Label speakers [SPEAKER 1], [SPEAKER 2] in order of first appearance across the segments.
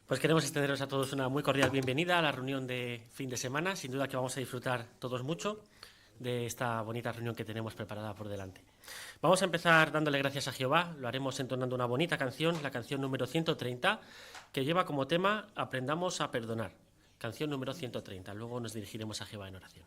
[SPEAKER 1] Pues queremos extenderos a todos una muy cordial bienvenida a la reunión de fin de semana. Sin duda que vamos a disfrutar todos mucho de esta bonita reunión que tenemos preparada por delante. Vamos a empezar dándole gracias a Jehová. Lo haremos entonando una bonita canción, la canción número 130, que lleva como tema Aprendamos a perdonar. Canción número 130. Luego nos dirigiremos a Jehová en oración.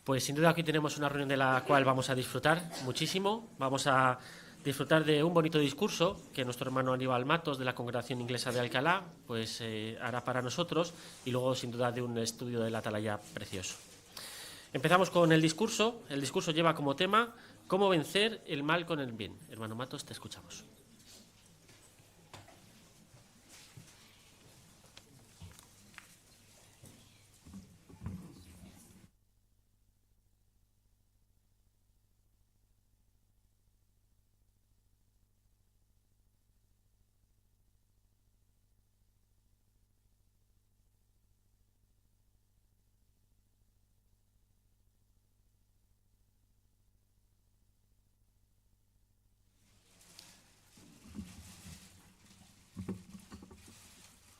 [SPEAKER 1] Pues sin duda aquí tenemos una reunión de la cual vamos a disfrutar muchísimo. Vamos a disfrutar de un bonito discurso que nuestro hermano Aníbal Matos de la Congregación Inglesa de Alcalá pues hará para nosotros, y luego sin duda de un estudio de la Atalaya precioso. Empezamos con el discurso. El discurso lleva como tema cómo vencer el mal con el bien. Hermano Matos, te escuchamos.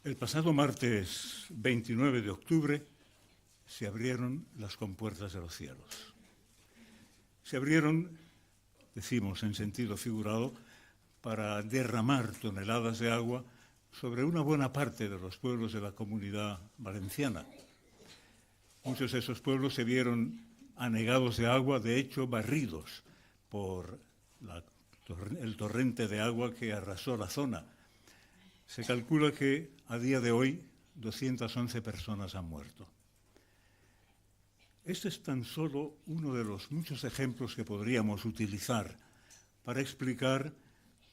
[SPEAKER 2] El pasado martes 29 de octubre se abrieron las compuertas de los cielos. Se abrieron, decimos en sentido figurado, para derramar toneladas de agua sobre una buena parte de los pueblos de la Comunidad Valenciana. Muchos de esos pueblos se vieron anegados de agua, de hecho barridos por el torrente de agua que arrasó la zona. Se calcula que a día de hoy 211 personas han muerto. Este es tan solo uno de los muchos ejemplos que podríamos utilizar para explicar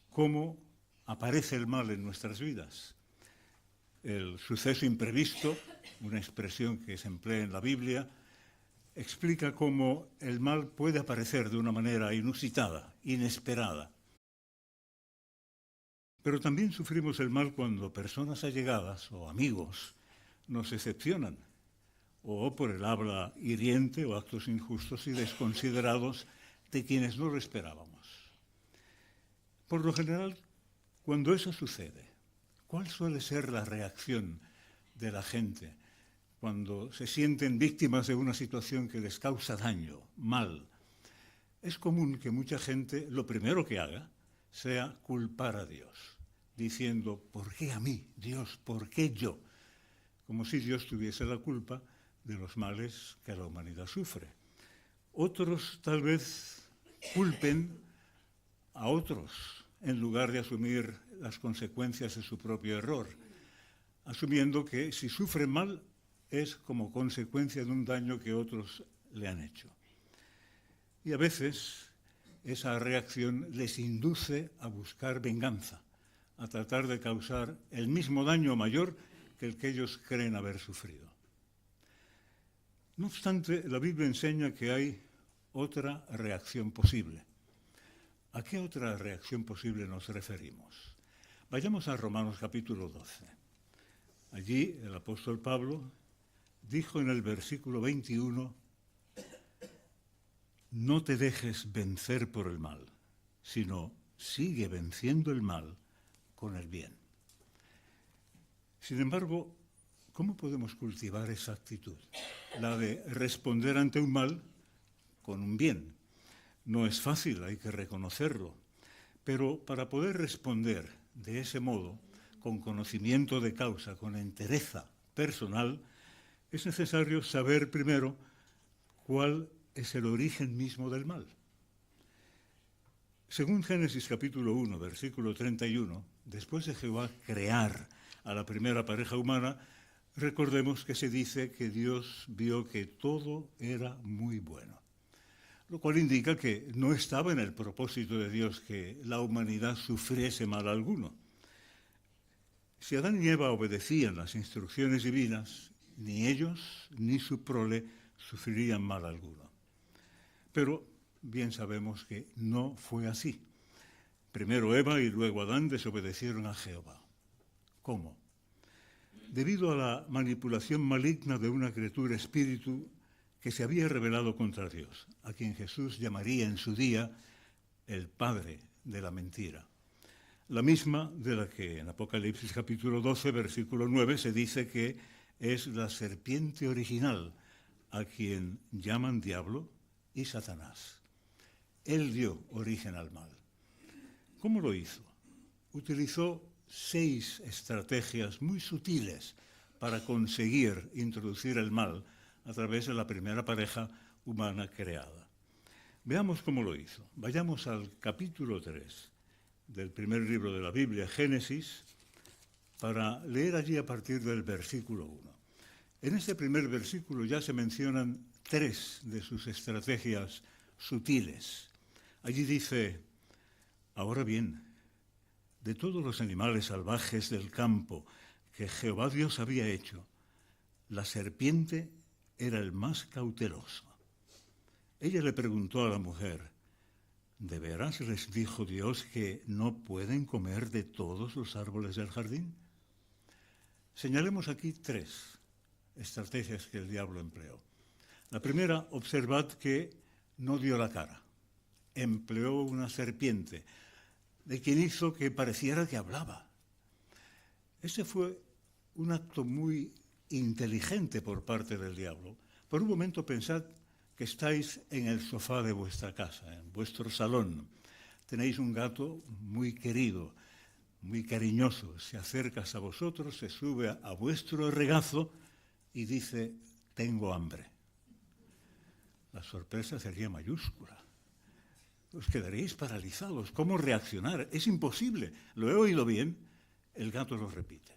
[SPEAKER 2] cómo aparece el mal en nuestras vidas. El suceso imprevisto, una expresión que se emplea en la Biblia, explica cómo el mal puede aparecer de una manera inusitada, inesperada. Pero también sufrimos el mal cuando personas allegadas o amigos nos decepcionan o por el habla hiriente o actos injustos y desconsiderados de quienes no lo esperábamos. Por lo general, cuando eso sucede, ¿cuál suele ser la reacción de la gente cuando se sienten víctimas de una situación que les causa daño, mal? Es común que mucha gente lo primero que haga sea culpar a Dios, diciendo, ¿por qué a mí, Dios? ¿Por qué yo? Como si Dios tuviese la culpa de los males que la humanidad sufre. Otros tal vez culpen a otros en lugar de asumir las consecuencias de su propio error, asumiendo que si sufren mal es como consecuencia de un daño que otros le han hecho. Y a veces esa reacción les induce a buscar venganza, a tratar de causar el mismo daño mayor que el que ellos creen haber sufrido. No obstante, la Biblia enseña que hay otra reacción posible. ¿A qué otra reacción posible nos referimos? Vayamos a Romanos capítulo 12. Allí el apóstol Pablo dijo en el versículo 21, no te dejes vencer por el mal, sino sigue venciendo el mal con el bien. Sin embargo, ¿cómo podemos cultivar esa actitud? La de responder ante un mal con un bien. No es fácil, hay que reconocerlo, pero para poder responder de ese modo, con conocimiento de causa, con entereza personal, es necesario saber primero cuál es el origen mismo del mal. Según Génesis capítulo 1, versículo 31, después de Jehová crear a la primera pareja humana, recordemos que se dice que Dios vio que todo era muy bueno, lo cual indica que no estaba en el propósito de Dios que la humanidad sufriese mal alguno. Si Adán y Eva obedecían las instrucciones divinas, ni ellos ni su prole sufrirían mal alguno. Pero bien sabemos que no fue así. Primero Eva y luego Adán desobedecieron a Jehová. ¿Cómo? Debido a la manipulación maligna de una criatura espíritu que se había rebelado contra Dios, a quien Jesús llamaría en su día el padre de la mentira. La misma de la que en Apocalipsis capítulo 12, versículo 9, se dice que es la serpiente original, a quien llaman diablo y Satanás. Él dio origen al mal. ¿Cómo lo hizo? Utilizó 6 estrategias muy sutiles para conseguir introducir el mal a través de la primera pareja humana creada. Veamos cómo lo hizo. Vayamos al capítulo 3 del primer libro de la Biblia, Génesis, para leer allí a partir del versículo 1. En este primer versículo ya se mencionan 3 de sus estrategias sutiles. Allí dice, ahora bien, de todos los animales salvajes del campo que Jehová Dios había hecho, la serpiente era el más cauteloso. Ella le preguntó a la mujer, ¿de veras les dijo Dios que no pueden comer de todos los árboles del jardín? Señalemos aquí 3 estrategias que el diablo empleó. La primera, observad que no dio la cara. Empleó una serpiente, de quien hizo que pareciera que hablaba. Ese fue un acto muy inteligente por parte del diablo. Por un momento pensad que estáis en el sofá de vuestra casa, en vuestro salón. Tenéis un gato muy querido, muy cariñoso. Se acerca a vosotros, se sube a vuestro regazo y dice, tengo hambre. La sorpresa sería mayúscula. Os quedaréis paralizados. ¿Cómo reaccionar? Es imposible. Lo he oído bien. El gato lo repite.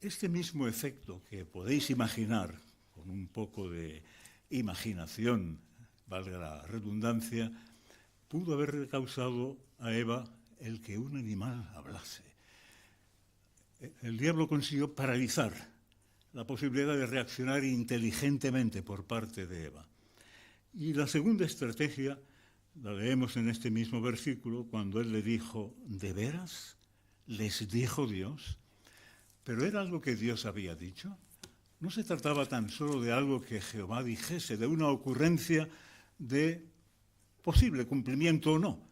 [SPEAKER 2] Este mismo efecto que podéis imaginar, con un poco de imaginación, valga la redundancia, pudo haber causado a Eva el que un animal hablase. El diablo consiguió paralizar la posibilidad de reaccionar inteligentemente por parte de Eva. Y la segunda estrategia la leemos en este mismo versículo, cuando él le dijo, ¿de veras les dijo Dios? ¿Pero era algo que Dios había dicho? no se trataba tan solo de algo que Jehová dijese, de una ocurrencia de posible cumplimiento o no.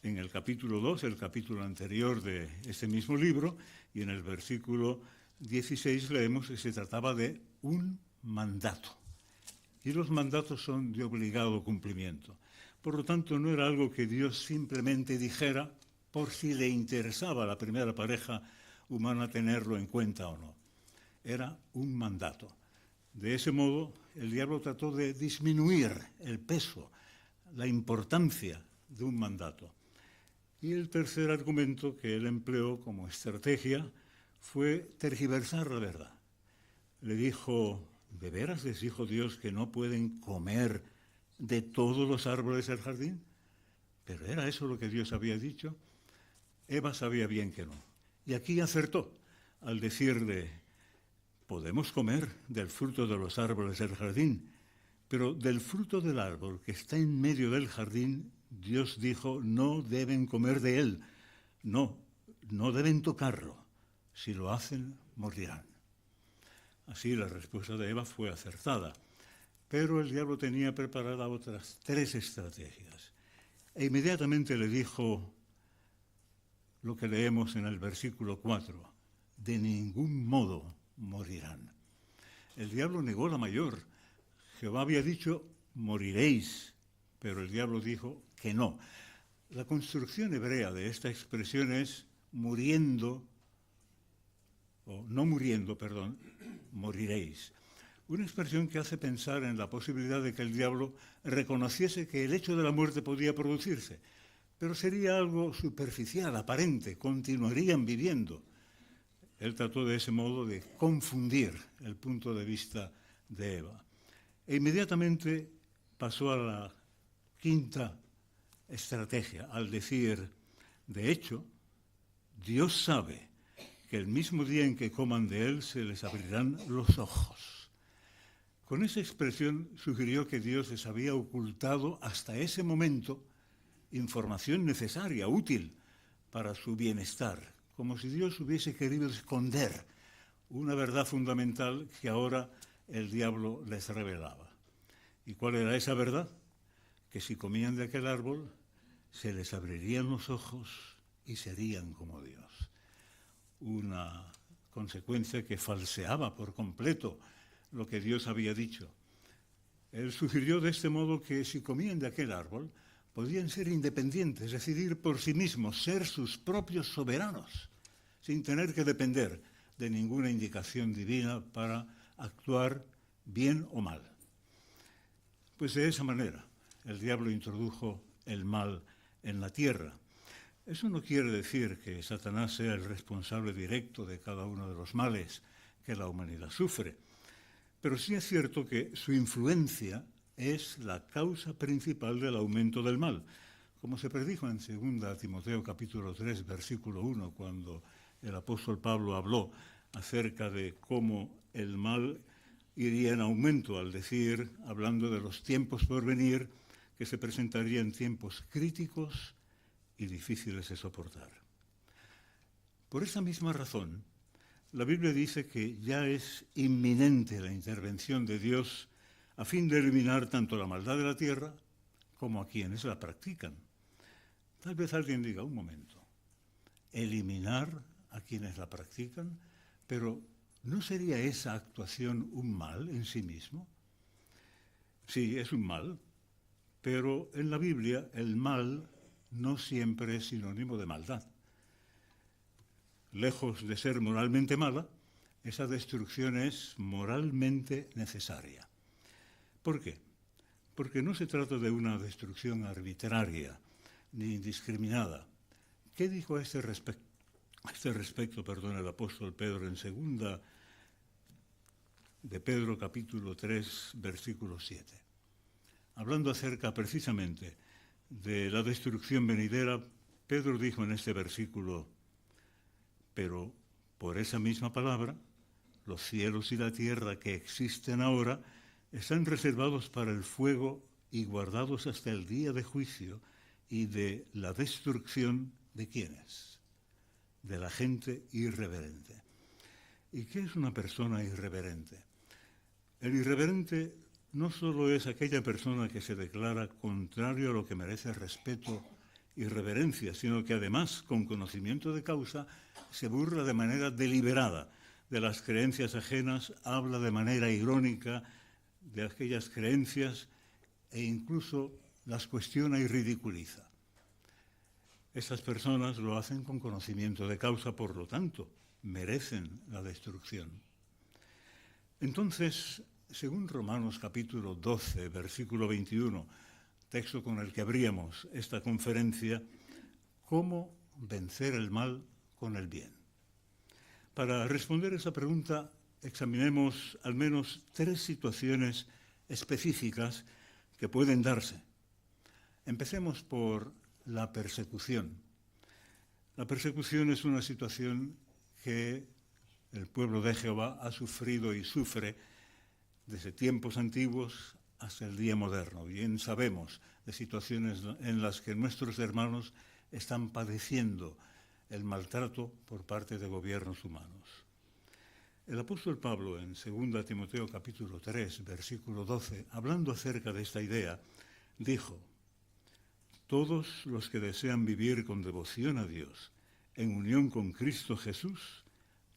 [SPEAKER 2] En el capítulo 2, el capítulo anterior de este mismo libro, y en el versículo 16 leemos que se trataba de un mandato. Y los mandatos son de obligado cumplimiento. Por lo tanto, no era algo que Dios simplemente dijera por si le interesaba a la primera pareja humana tenerlo en cuenta o no. Era un mandato. De ese modo, el diablo trató de disminuir el peso, la importancia de un mandato. Y el tercer argumento que él empleó como estrategia fue tergiversar la verdad. Le dijo, ¿de veras les dijo Dios que no pueden comer de todos los árboles del jardín? ¿Pero era eso lo que Dios había dicho? Eva sabía bien que no. Y aquí acertó al decirle, podemos comer del fruto de los árboles del jardín, pero del fruto del árbol que está en medio del jardín, Dios dijo, no deben comer de él, no deben tocarlo. Si lo hacen, morirán. Así la respuesta de Eva fue acertada, pero el diablo tenía preparadas otras 3 estrategias. E inmediatamente le dijo lo que leemos en el versículo 4, de ningún modo morirán. El diablo negó la mayor. Jehová había dicho, moriréis, pero el diablo dijo que no. La construcción hebrea de esta expresión es muriendo, o no muriendo, perdón, moriréis. Una expresión que hace pensar en la posibilidad de que el diablo reconociese que el hecho de la muerte podía producirse, pero sería algo superficial, aparente, continuarían viviendo. Él trató de ese modo de confundir el punto de vista de Eva. E inmediatamente pasó a la 5ª estrategia, al decir, de hecho, Dios sabe que el mismo día en que coman de él se les abrirán los ojos. Con esa expresión sugirió que Dios les había ocultado hasta ese momento información necesaria, útil para su bienestar, como si Dios hubiese querido esconder una verdad fundamental que ahora el diablo les revelaba. ¿Y cuál era esa verdad? Que si comían de aquel árbol, se les abrirían los ojos y serían como Dios. Una consecuencia que falseaba por completo lo que Dios había dicho. Él sugirió de este modo que si comían de aquel árbol, podían ser independientes, decidir por sí mismos, ser sus propios soberanos, sin tener que depender de ninguna indicación divina para actuar bien o mal. Pues de esa manera el diablo introdujo el mal en la tierra. Eso no quiere decir que Satanás sea el responsable directo de cada uno de los males que la humanidad sufre, pero sí es cierto que su influencia es la causa principal del aumento del mal. Como se predijo en 2 Timoteo capítulo 3, versículo 1, cuando el apóstol Pablo habló acerca de cómo el mal iría en aumento, al decir, hablando de los tiempos por venir, que se presentarían tiempos críticos y difíciles de soportar. Por esa misma razón, la Biblia dice que ya es inminente la intervención de Dios a fin de eliminar tanto la maldad de la tierra como a quienes la practican. Tal vez alguien diga, un momento, eliminar a quienes la practican, pero ¿no sería esa actuación un mal en sí mismo? Sí, es un mal, pero en la Biblia el mal no siempre es sinónimo de maldad. Lejos de ser moralmente mala, esa destrucción es moralmente necesaria. ¿Por qué? Porque no se trata de una destrucción arbitraria ni indiscriminada. ¿Qué dijo a este respecto el apóstol Pedro en 2 de Pedro capítulo 3, versículo 7? Hablando acerca precisamente de la destrucción venidera, Pedro dijo en este versículo, pero por esa misma palabra, los cielos y la tierra que existen ahora están reservados para el fuego y guardados hasta el día de juicio y de la destrucción de ¿quiénes? De la gente irreverente. ¿Y qué es una persona irreverente? El irreverente no solo es aquella persona que se declara contrario a lo que merece respeto y reverencia, sino que además, con conocimiento de causa, se burla de manera deliberada de las creencias ajenas, habla de manera irónica de aquellas creencias e incluso las cuestiona y ridiculiza. Estas personas lo hacen con conocimiento de causa, por lo tanto, merecen la destrucción. Entonces, según Romanos capítulo 12, versículo 21, texto con el que abríamos esta conferencia, ¿cómo vencer el mal con el bien? Para responder esa pregunta, examinemos al menos 3 situaciones específicas que pueden darse. Empecemos por la persecución. La persecución es una situación que el pueblo de Jehová ha sufrido y sufre desde tiempos antiguos hasta el día moderno. Bien sabemos de situaciones en las que nuestros hermanos están padeciendo el maltrato por parte de gobiernos humanos. El apóstol Pablo, en 2 Timoteo capítulo 3, versículo 12, hablando acerca de esta idea, dijo: todos los que desean vivir con devoción a Dios, en unión con Cristo Jesús,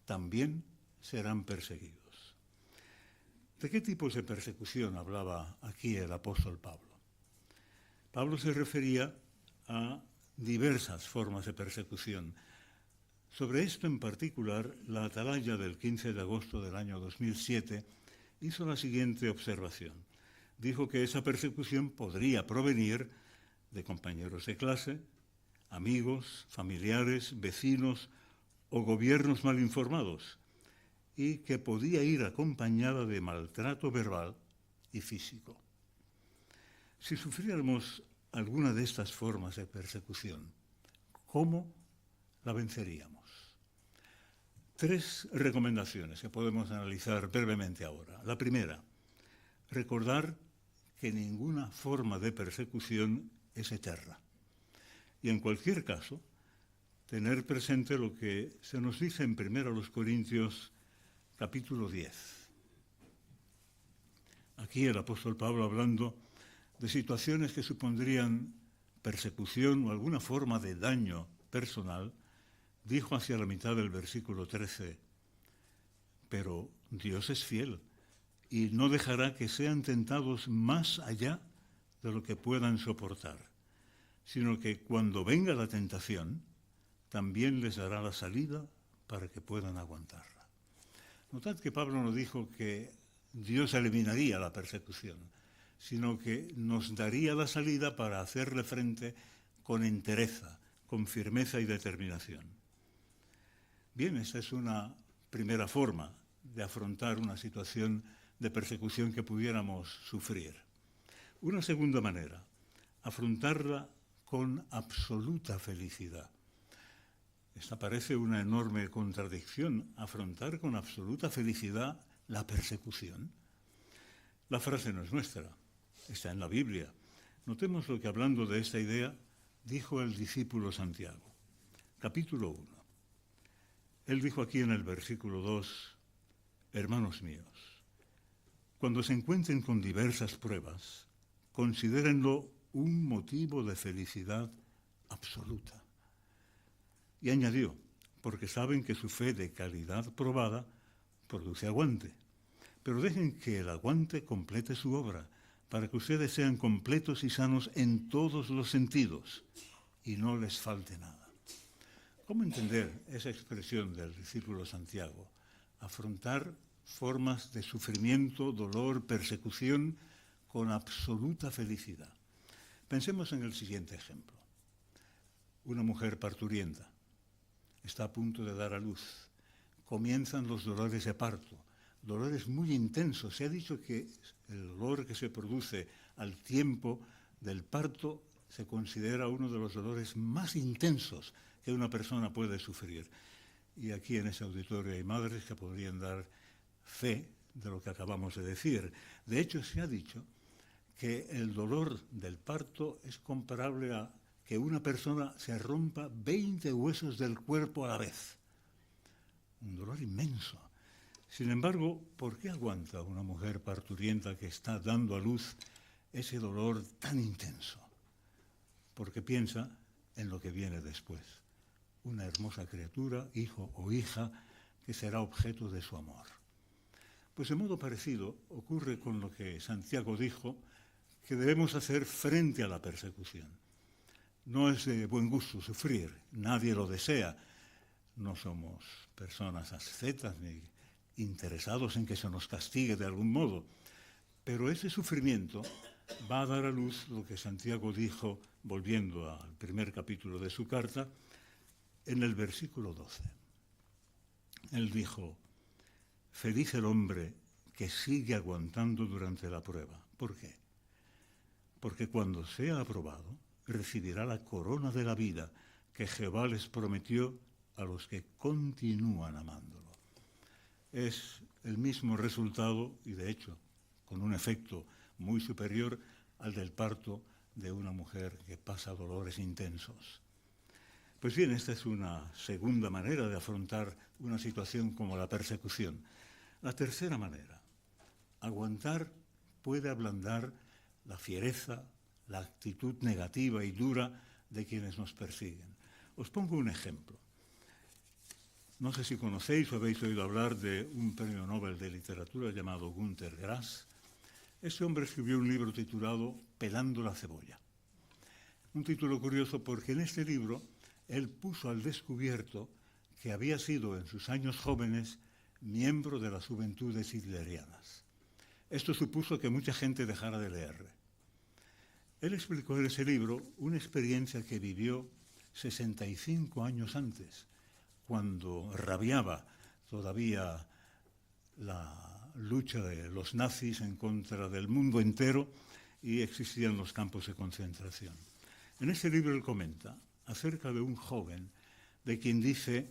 [SPEAKER 2] también serán perseguidos. ¿De qué tipos de persecución hablaba aquí el apóstol Pablo? Pablo se refería a diversas formas de persecución. Sobre esto en particular, la Atalaya del 15 de agosto del año 2007 hizo la siguiente observación. Dijo que esa persecución podría provenir de compañeros de clase, amigos, familiares, vecinos o gobiernos mal informados, y que podía ir acompañada de maltrato verbal y físico. Si sufriéramos alguna de estas formas de persecución, ¿cómo la venceríamos? 3 recomendaciones que podemos analizar brevemente ahora. La primera, recordar que ninguna forma de persecución es eterna. Y en cualquier caso, tener presente lo que se nos dice en 1 Corintios capítulo 10. Aquí el apóstol Pablo, hablando de situaciones que supondrían persecución o alguna forma de daño personal, dijo hacia la mitad del versículo 13, pero Dios es fiel y no dejará que sean tentados más allá de lo que puedan soportar, sino que cuando venga la tentación, también les dará la salida para que puedan aguantarla. Notad que Pablo no dijo que Dios eliminaría la persecución, sino que nos daría la salida para hacerle frente con entereza, con firmeza y determinación. Bien, esa es una primera forma de afrontar una situación de persecución que pudiéramos sufrir. Una segunda manera, afrontarla con absoluta felicidad. Esta parece una enorme contradicción, afrontar con absoluta felicidad la persecución. La frase no es nuestra, está en la Biblia. Notemos lo que, hablando de esta idea, dijo el discípulo Santiago. Capítulo 1. Él dijo aquí en el versículo 2, hermanos míos, cuando se encuentren con diversas pruebas, considérenlo un motivo de felicidad absoluta. Y añadió, porque saben que su fe de calidad probada produce aguante. Pero dejen que el aguante complete su obra, para que ustedes sean completos y sanos en todos los sentidos y no les falte nada. ¿Cómo entender esa expresión del discípulo Santiago? Afrontar formas de sufrimiento, dolor, persecución con absoluta felicidad. Pensemos en el siguiente ejemplo. Una mujer parturienta está a punto de dar a luz. Comienzan los dolores de parto, dolores muy intensos. Se ha dicho que el dolor que se produce al tiempo del parto se considera uno de los dolores más intensos que una persona puede sufrir. Y aquí en ese auditorio hay madres que podrían dar fe de lo que acabamos de decir. De hecho, se ha dicho que el dolor del parto es comparable a que una persona se rompa 20 huesos del cuerpo a la vez. Un dolor inmenso. Sin embargo, ¿por qué aguanta una mujer parturienta que está dando a luz ese dolor tan intenso? Porque piensa en lo que viene después. Una hermosa criatura, hijo o hija, que será objeto de su amor. Pues de modo parecido ocurre con lo que Santiago dijo que debemos hacer frente a la persecución. No es de buen gusto sufrir, nadie lo desea. No somos personas ascetas ni interesados en que se nos castigue de algún modo. Pero ese sufrimiento va a dar a luz lo que Santiago dijo, volviendo al primer capítulo de su carta, en el versículo 12. Él dijo: feliz el hombre que sigue aguantando durante la prueba. ¿Por qué? Porque cuando sea aprobado, recibirá la corona de la vida que Jehová les prometió a los que continúan amándolo. Es el mismo resultado, y de hecho, con un efecto muy superior al del parto de una mujer que pasa dolores intensos. Pues bien, esta es una segunda manera de afrontar una situación como la persecución. La tercera manera, aguantar puede ablandar la fiereza, la actitud negativa y dura de quienes nos persiguen. Os pongo un ejemplo. No sé si conocéis o habéis oído hablar de un premio Nobel de literatura llamado Günter Grass. Ese hombre escribió un libro titulado Pelando la cebolla. Un título curioso porque en este libro él puso al descubierto que había sido en sus años jóvenes miembro de las juventudes hitlerianas. Esto supuso que mucha gente dejara de leerle. Él explicó en ese libro una experiencia que vivió 65 años antes, cuando rabiaba todavía la lucha de los nazis en contra del mundo entero y existían los campos de concentración. En ese libro él comenta acerca de un joven de quien dice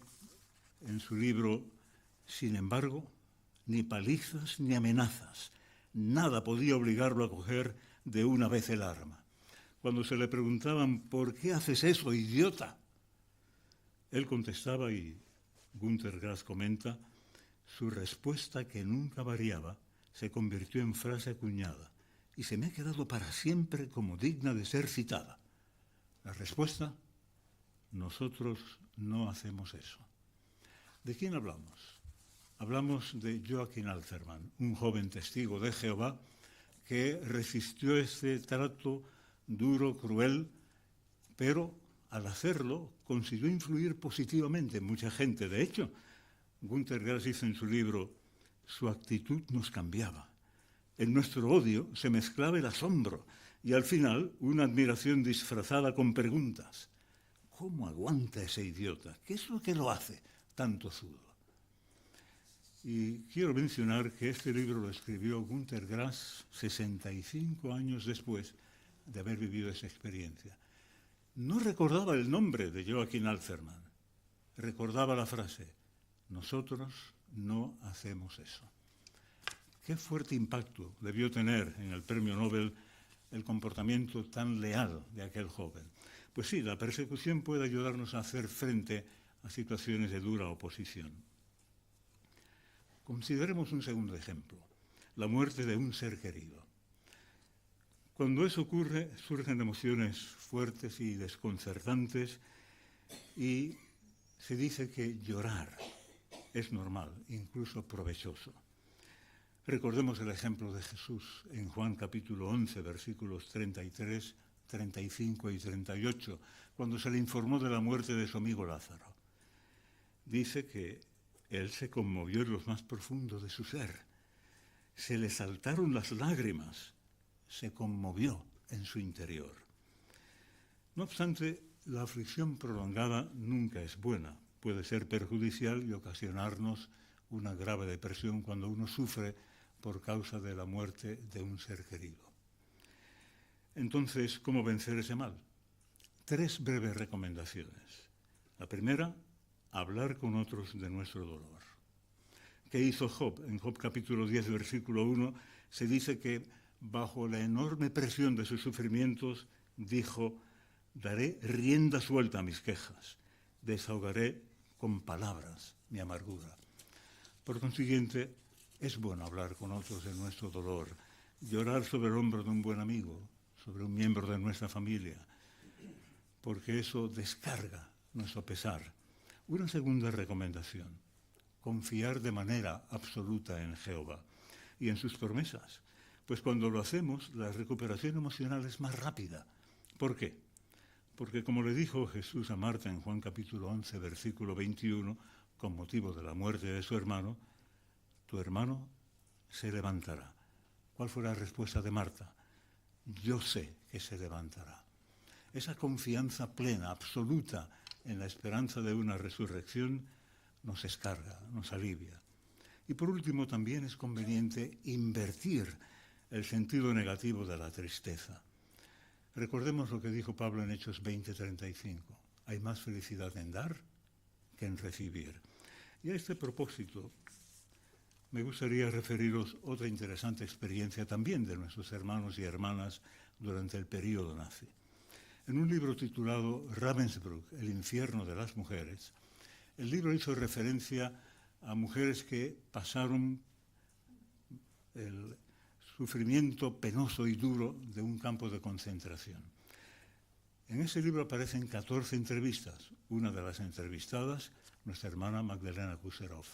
[SPEAKER 2] en su libro: sin embargo, ni palizas ni amenazas, nada podía obligarlo a coger de una vez el arma. Cuando se le preguntaban ¿por qué haces eso, idiota?, él contestaba, y Günter Grass comenta, su respuesta, que nunca variaba, se convirtió en frase acuñada y se me ha quedado para siempre como digna de ser citada. La respuesta: nosotros no hacemos eso. ¿De quién hablamos? Hablamos de Joachim Alzerman, un joven testigo de Jehová que resistió este trato duro, cruel, pero al hacerlo consiguió influir positivamente en mucha gente. De hecho, Günter Grass dice en su libro: su actitud nos cambiaba. En nuestro odio se mezclaba el asombro y al final una admiración disfrazada con preguntas. ¿Cómo aguanta ese idiota? ¿Qué es lo que lo hace tan tozudo? Y quiero mencionar que este libro lo escribió Günter Grass 65 años después de haber vivido esa experiencia. No recordaba el nombre de Joachim Alzerman, recordaba la frase: nosotros no hacemos eso. Qué fuerte impacto debió tener en el premio Nobel el comportamiento tan leal de aquel joven. Pues sí, la persecución puede ayudarnos a hacer frente a situaciones de dura oposición. Consideremos un segundo ejemplo, la muerte de un ser querido. Cuando eso ocurre, surgen emociones fuertes y desconcertantes y se dice que llorar es normal, incluso provechoso. Recordemos el ejemplo de Jesús en Juan capítulo 11, versículos 33, 35 y 38, cuando se le informó de la muerte de su amigo Lázaro. Dice que él se conmovió en lo más profundo de su ser. Se le saltaron las lágrimas, se conmovió en su interior. No obstante, la aflicción prolongada nunca es buena. Puede ser perjudicial y ocasionarnos una grave depresión cuando uno sufre por causa de la muerte de un ser querido. Entonces, ¿cómo vencer ese mal? 3 breves recomendaciones. La primera, hablar con otros de nuestro dolor. ¿Qué hizo Job? En Job capítulo 10, versículo 1, se dice que bajo la enorme presión de sus sufrimientos, dijo: daré rienda suelta a mis quejas, desahogaré con palabras mi amargura. Por consiguiente, es bueno hablar con otros de nuestro dolor, llorar sobre el hombro de un buen amigo, sobre un miembro de nuestra familia, porque eso descarga nuestro pesar. Una segunda recomendación: confiar de manera absoluta en Jehová y en sus promesas, pues cuando lo hacemos, la recuperación emocional es más rápida. ¿Por qué? Porque como le dijo Jesús a Marta en Juan capítulo 11, versículo 21, con motivo de la muerte de su hermano, tu hermano se levantará. ¿Cuál fue la respuesta de Marta? Yo sé que se levantará. Esa confianza plena, absoluta, en la esperanza de una resurrección nos descarga, nos alivia. Y por último, también es conveniente invertir el sentido negativo de la tristeza. Recordemos lo que dijo Pablo en Hechos 20:35. Hay más felicidad en dar que en recibir. Y a este propósito, me gustaría referiros otra interesante experiencia también de nuestros hermanos y hermanas durante el período nazi. En un libro titulado Ravensbrück, el infierno de las mujeres, el libro hizo referencia a mujeres que pasaron el sufrimiento penoso y duro de un campo de concentración. En ese libro aparecen 14 entrevistas. Una de las entrevistadas, nuestra hermana Magdalena Kuserov.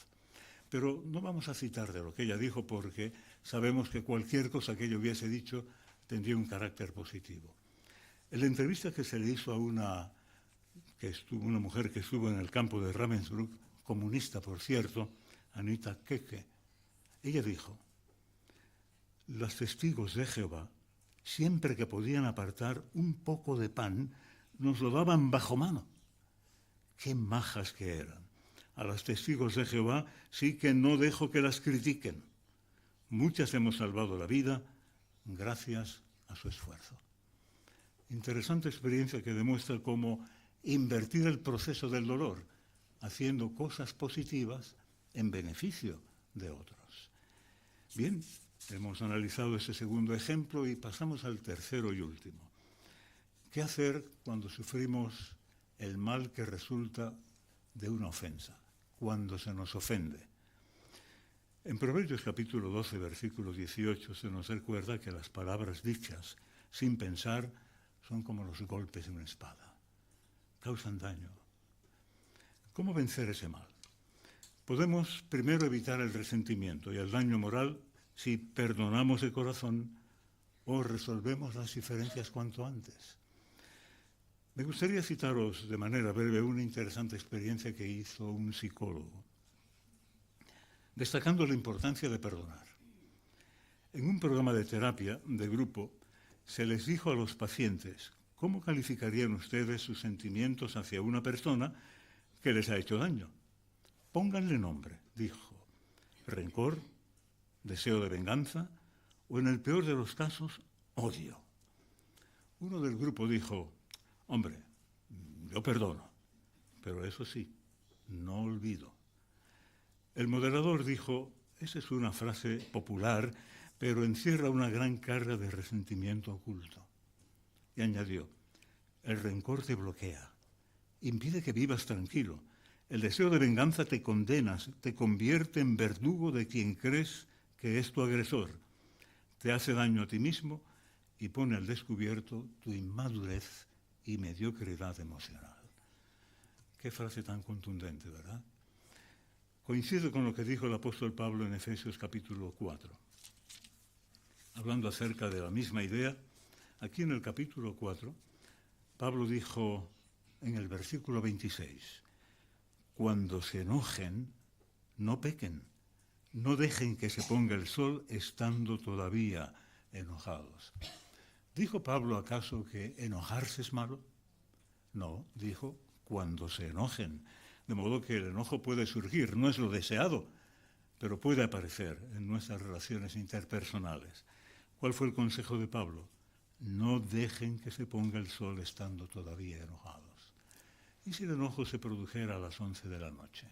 [SPEAKER 2] Pero no vamos a citar de lo que ella dijo porque sabemos que cualquier cosa que ella hubiese dicho tendría un carácter positivo. En la entrevista que se le hizo a una mujer que estuvo en el campo de Ravensbrück, comunista por cierto, Anita Keke, ella dijo: los testigos de Jehová, siempre que podían apartar un poco de pan, nos lo daban bajo mano. ¡Qué majas que eran! A los testigos de Jehová sí que no dejo que las critiquen. Muchas hemos salvado la vida gracias a su esfuerzo. Interesante experiencia que demuestra cómo invertir el proceso del dolor, haciendo cosas positivas en beneficio de otros. Bien, hemos analizado ese segundo ejemplo y pasamos al tercero y último. ¿Qué hacer cuando sufrimos el mal que resulta de una ofensa, cuando se nos ofende? En Proverbios capítulo 12, versículo 18, se nos recuerda que las palabras dichas sin pensar son como los golpes de una espada. Causan daño. ¿Cómo vencer ese mal? Podemos primero evitar el resentimiento y el daño moral si perdonamos de corazón o resolvemos las diferencias cuanto antes. Me gustaría citaros de manera breve una interesante experiencia que hizo un psicólogo, destacando la importancia de perdonar. En un programa de terapia de grupo se les dijo a los pacientes: ¿cómo calificarían ustedes sus sentimientos hacia una persona que les ha hecho daño? Pónganle nombre, dijo: rencor, deseo de venganza o, en el peor de los casos, odio. Uno del grupo dijo: hombre, yo perdono, pero eso sí, no olvido. El moderador dijo: esa es una frase popular, pero encierra una gran carga de resentimiento oculto. Y añadió: el rencor te bloquea, impide que vivas tranquilo. El deseo de venganza te condenas, te convierte en verdugo de quien crees que es tu agresor, te hace daño a ti mismo y pone al descubierto tu inmadurez y mediocridad emocional. Qué frase tan contundente, ¿verdad? Coincide con lo que dijo el apóstol Pablo en Efesios capítulo 4. Hablando acerca de la misma idea, aquí en el capítulo 4, Pablo dijo en el versículo 26, cuando se enojen, no pequen, no dejen que se ponga el sol estando todavía enojados. ¿Dijo Pablo acaso que enojarse es malo? No, dijo cuando se enojen. De modo que el enojo puede surgir, no es lo deseado, pero puede aparecer en nuestras relaciones interpersonales. ¿Cuál fue el consejo de Pablo? No dejen que se ponga el sol estando todavía enojados. ¿Y si el enojo se produjera a las 11 de la noche,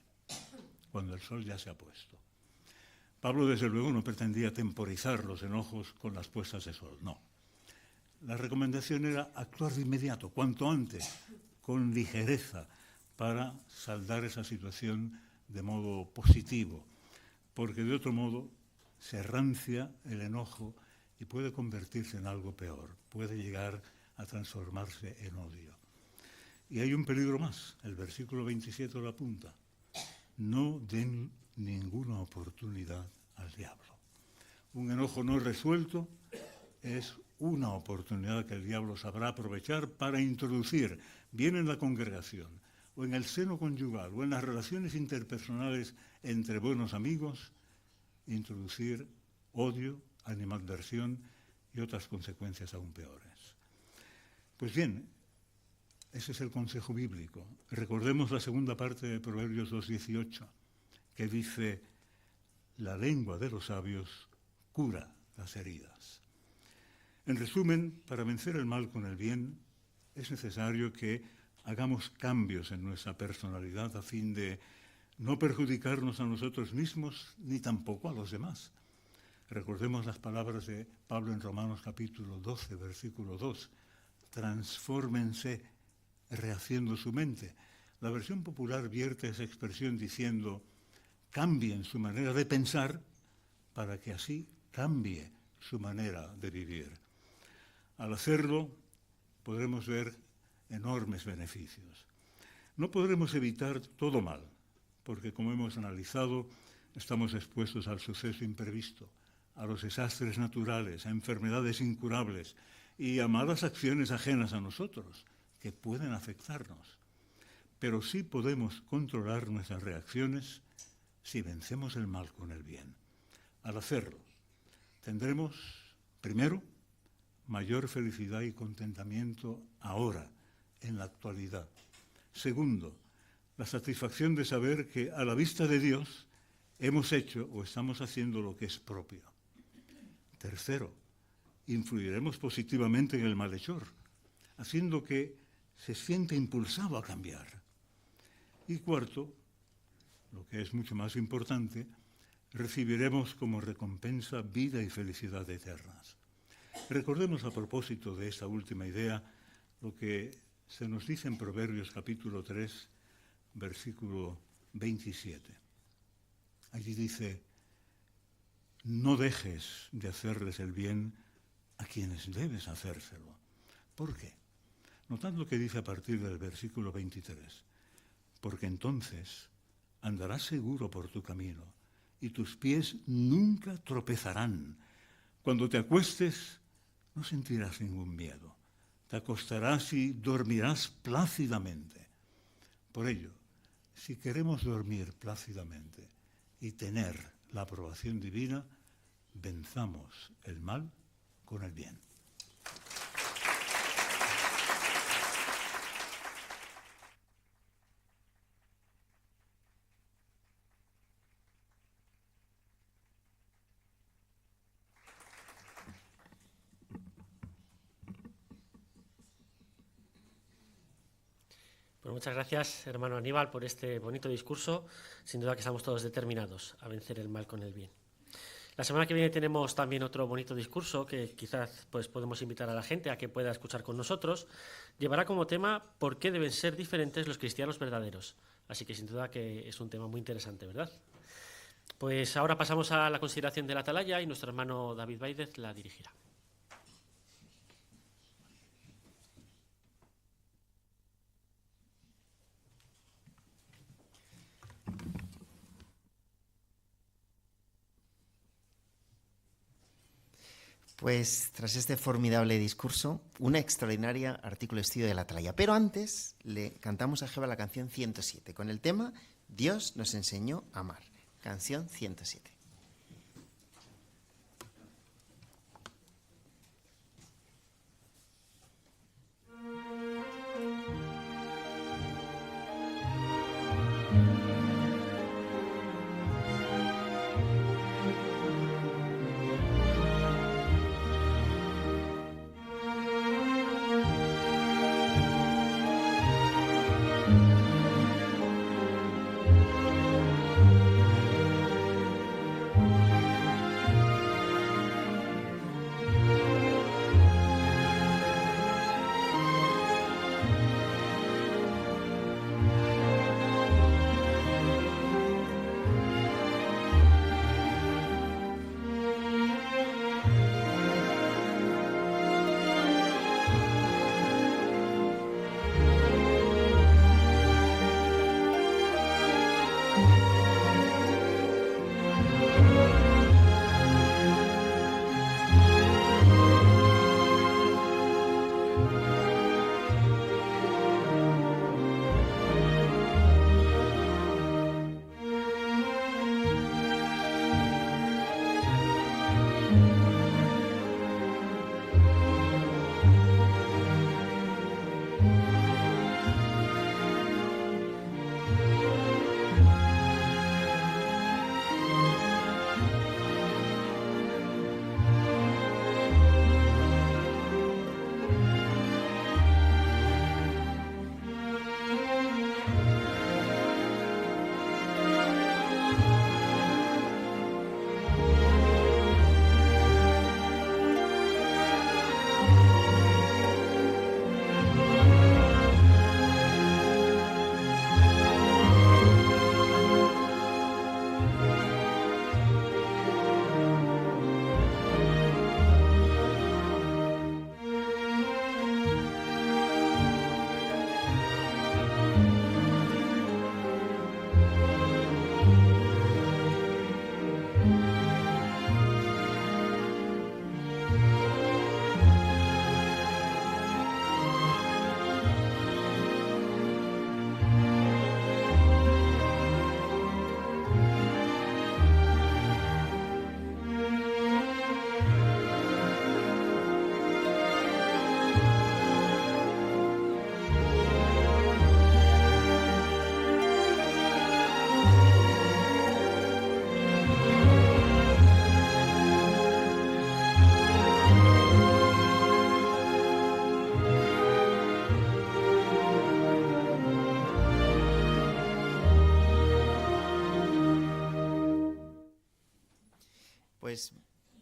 [SPEAKER 2] cuando el sol ya se ha puesto? Pablo, desde luego, no pretendía temporizar los enojos con las puestas de sol, no. La recomendación era actuar de inmediato, cuanto antes, con ligereza, para saldar esa situación de modo positivo. porque de otro modo se rancia el enojo y puede convertirse en algo peor, puede llegar a transformarse en odio. Y hay un peligro más, el versículo 27 lo apunta: no den ninguna oportunidad al diablo. Un enojo no resuelto es una oportunidad que el diablo sabrá aprovechar para introducir, bien en la congregación, o en el seno conyugal, o en las relaciones interpersonales entre buenos amigos, introducir odio, animadversión y otras consecuencias aún peores. Pues bien, ese es el consejo bíblico. Recordemos la segunda parte de Proverbios 2:18, que dice: la lengua de los sabios cura las heridas. En resumen, para vencer el mal con el bien, es necesario que hagamos cambios en nuestra personalidad a fin de no perjudicarnos a nosotros mismos ni tampoco a los demás. Recordemos las palabras de Pablo en Romanos capítulo 12, versículo 2. Transfórmense rehaciendo su mente. La versión popular vierte esa expresión diciendo: cambien su manera de pensar para que así cambie su manera de vivir. Al hacerlo, podremos ver enormes beneficios. No podremos evitar todo mal, porque como hemos analizado, estamos expuestos al suceso imprevisto, a los desastres naturales, a enfermedades incurables y a malas acciones ajenas a nosotros, que pueden afectarnos. Pero sí podemos controlar nuestras reacciones si vencemos el mal con el bien. Al hacerlo, tendremos, primero, mayor felicidad y contentamiento ahora, en la actualidad. Segundo, la satisfacción de saber que a la vista de Dios hemos hecho o estamos haciendo lo que es propio. Tercero, influiremos positivamente en el malhechor, haciendo que se sienta impulsado a cambiar. Y cuarto, lo que es mucho más importante, recibiremos como recompensa vida y felicidad eternas. Recordemos a propósito de esta última idea lo que se nos dice en Proverbios capítulo 3, versículo 27. Allí dice: no dejes de hacerles el bien a quienes debes hacérselo. ¿Por qué? Notad lo que dice a partir del versículo 23. Porque entonces andarás seguro por tu camino y tus pies nunca tropezarán. Cuando te acuestes, no sentirás ningún miedo. Te acostarás y dormirás plácidamente. Por ello, si queremos dormir plácidamente y tener la aprobación divina, venzamos el mal con el bien.
[SPEAKER 1] Pues muchas gracias, hermano Aníbal, por este bonito discurso. Sin duda que estamos todos determinados a vencer el mal con el bien. La semana que viene tenemos también otro bonito discurso que quizás pues, podemos invitar a la gente a que pueda escuchar con nosotros. Llevará como tema ¿por qué deben ser diferentes los cristianos verdaderos? Así que sin duda que es un tema muy interesante, ¿verdad? Pues ahora pasamos a la consideración de la atalaya y nuestro hermano David Báidez la dirigirá.
[SPEAKER 3] Pues tras este formidable discurso, una extraordinaria artículo de estudio de la atalaya. Pero antes le cantamos a Jeva la canción 107 con el tema Dios nos enseñó a amar. Canción 107.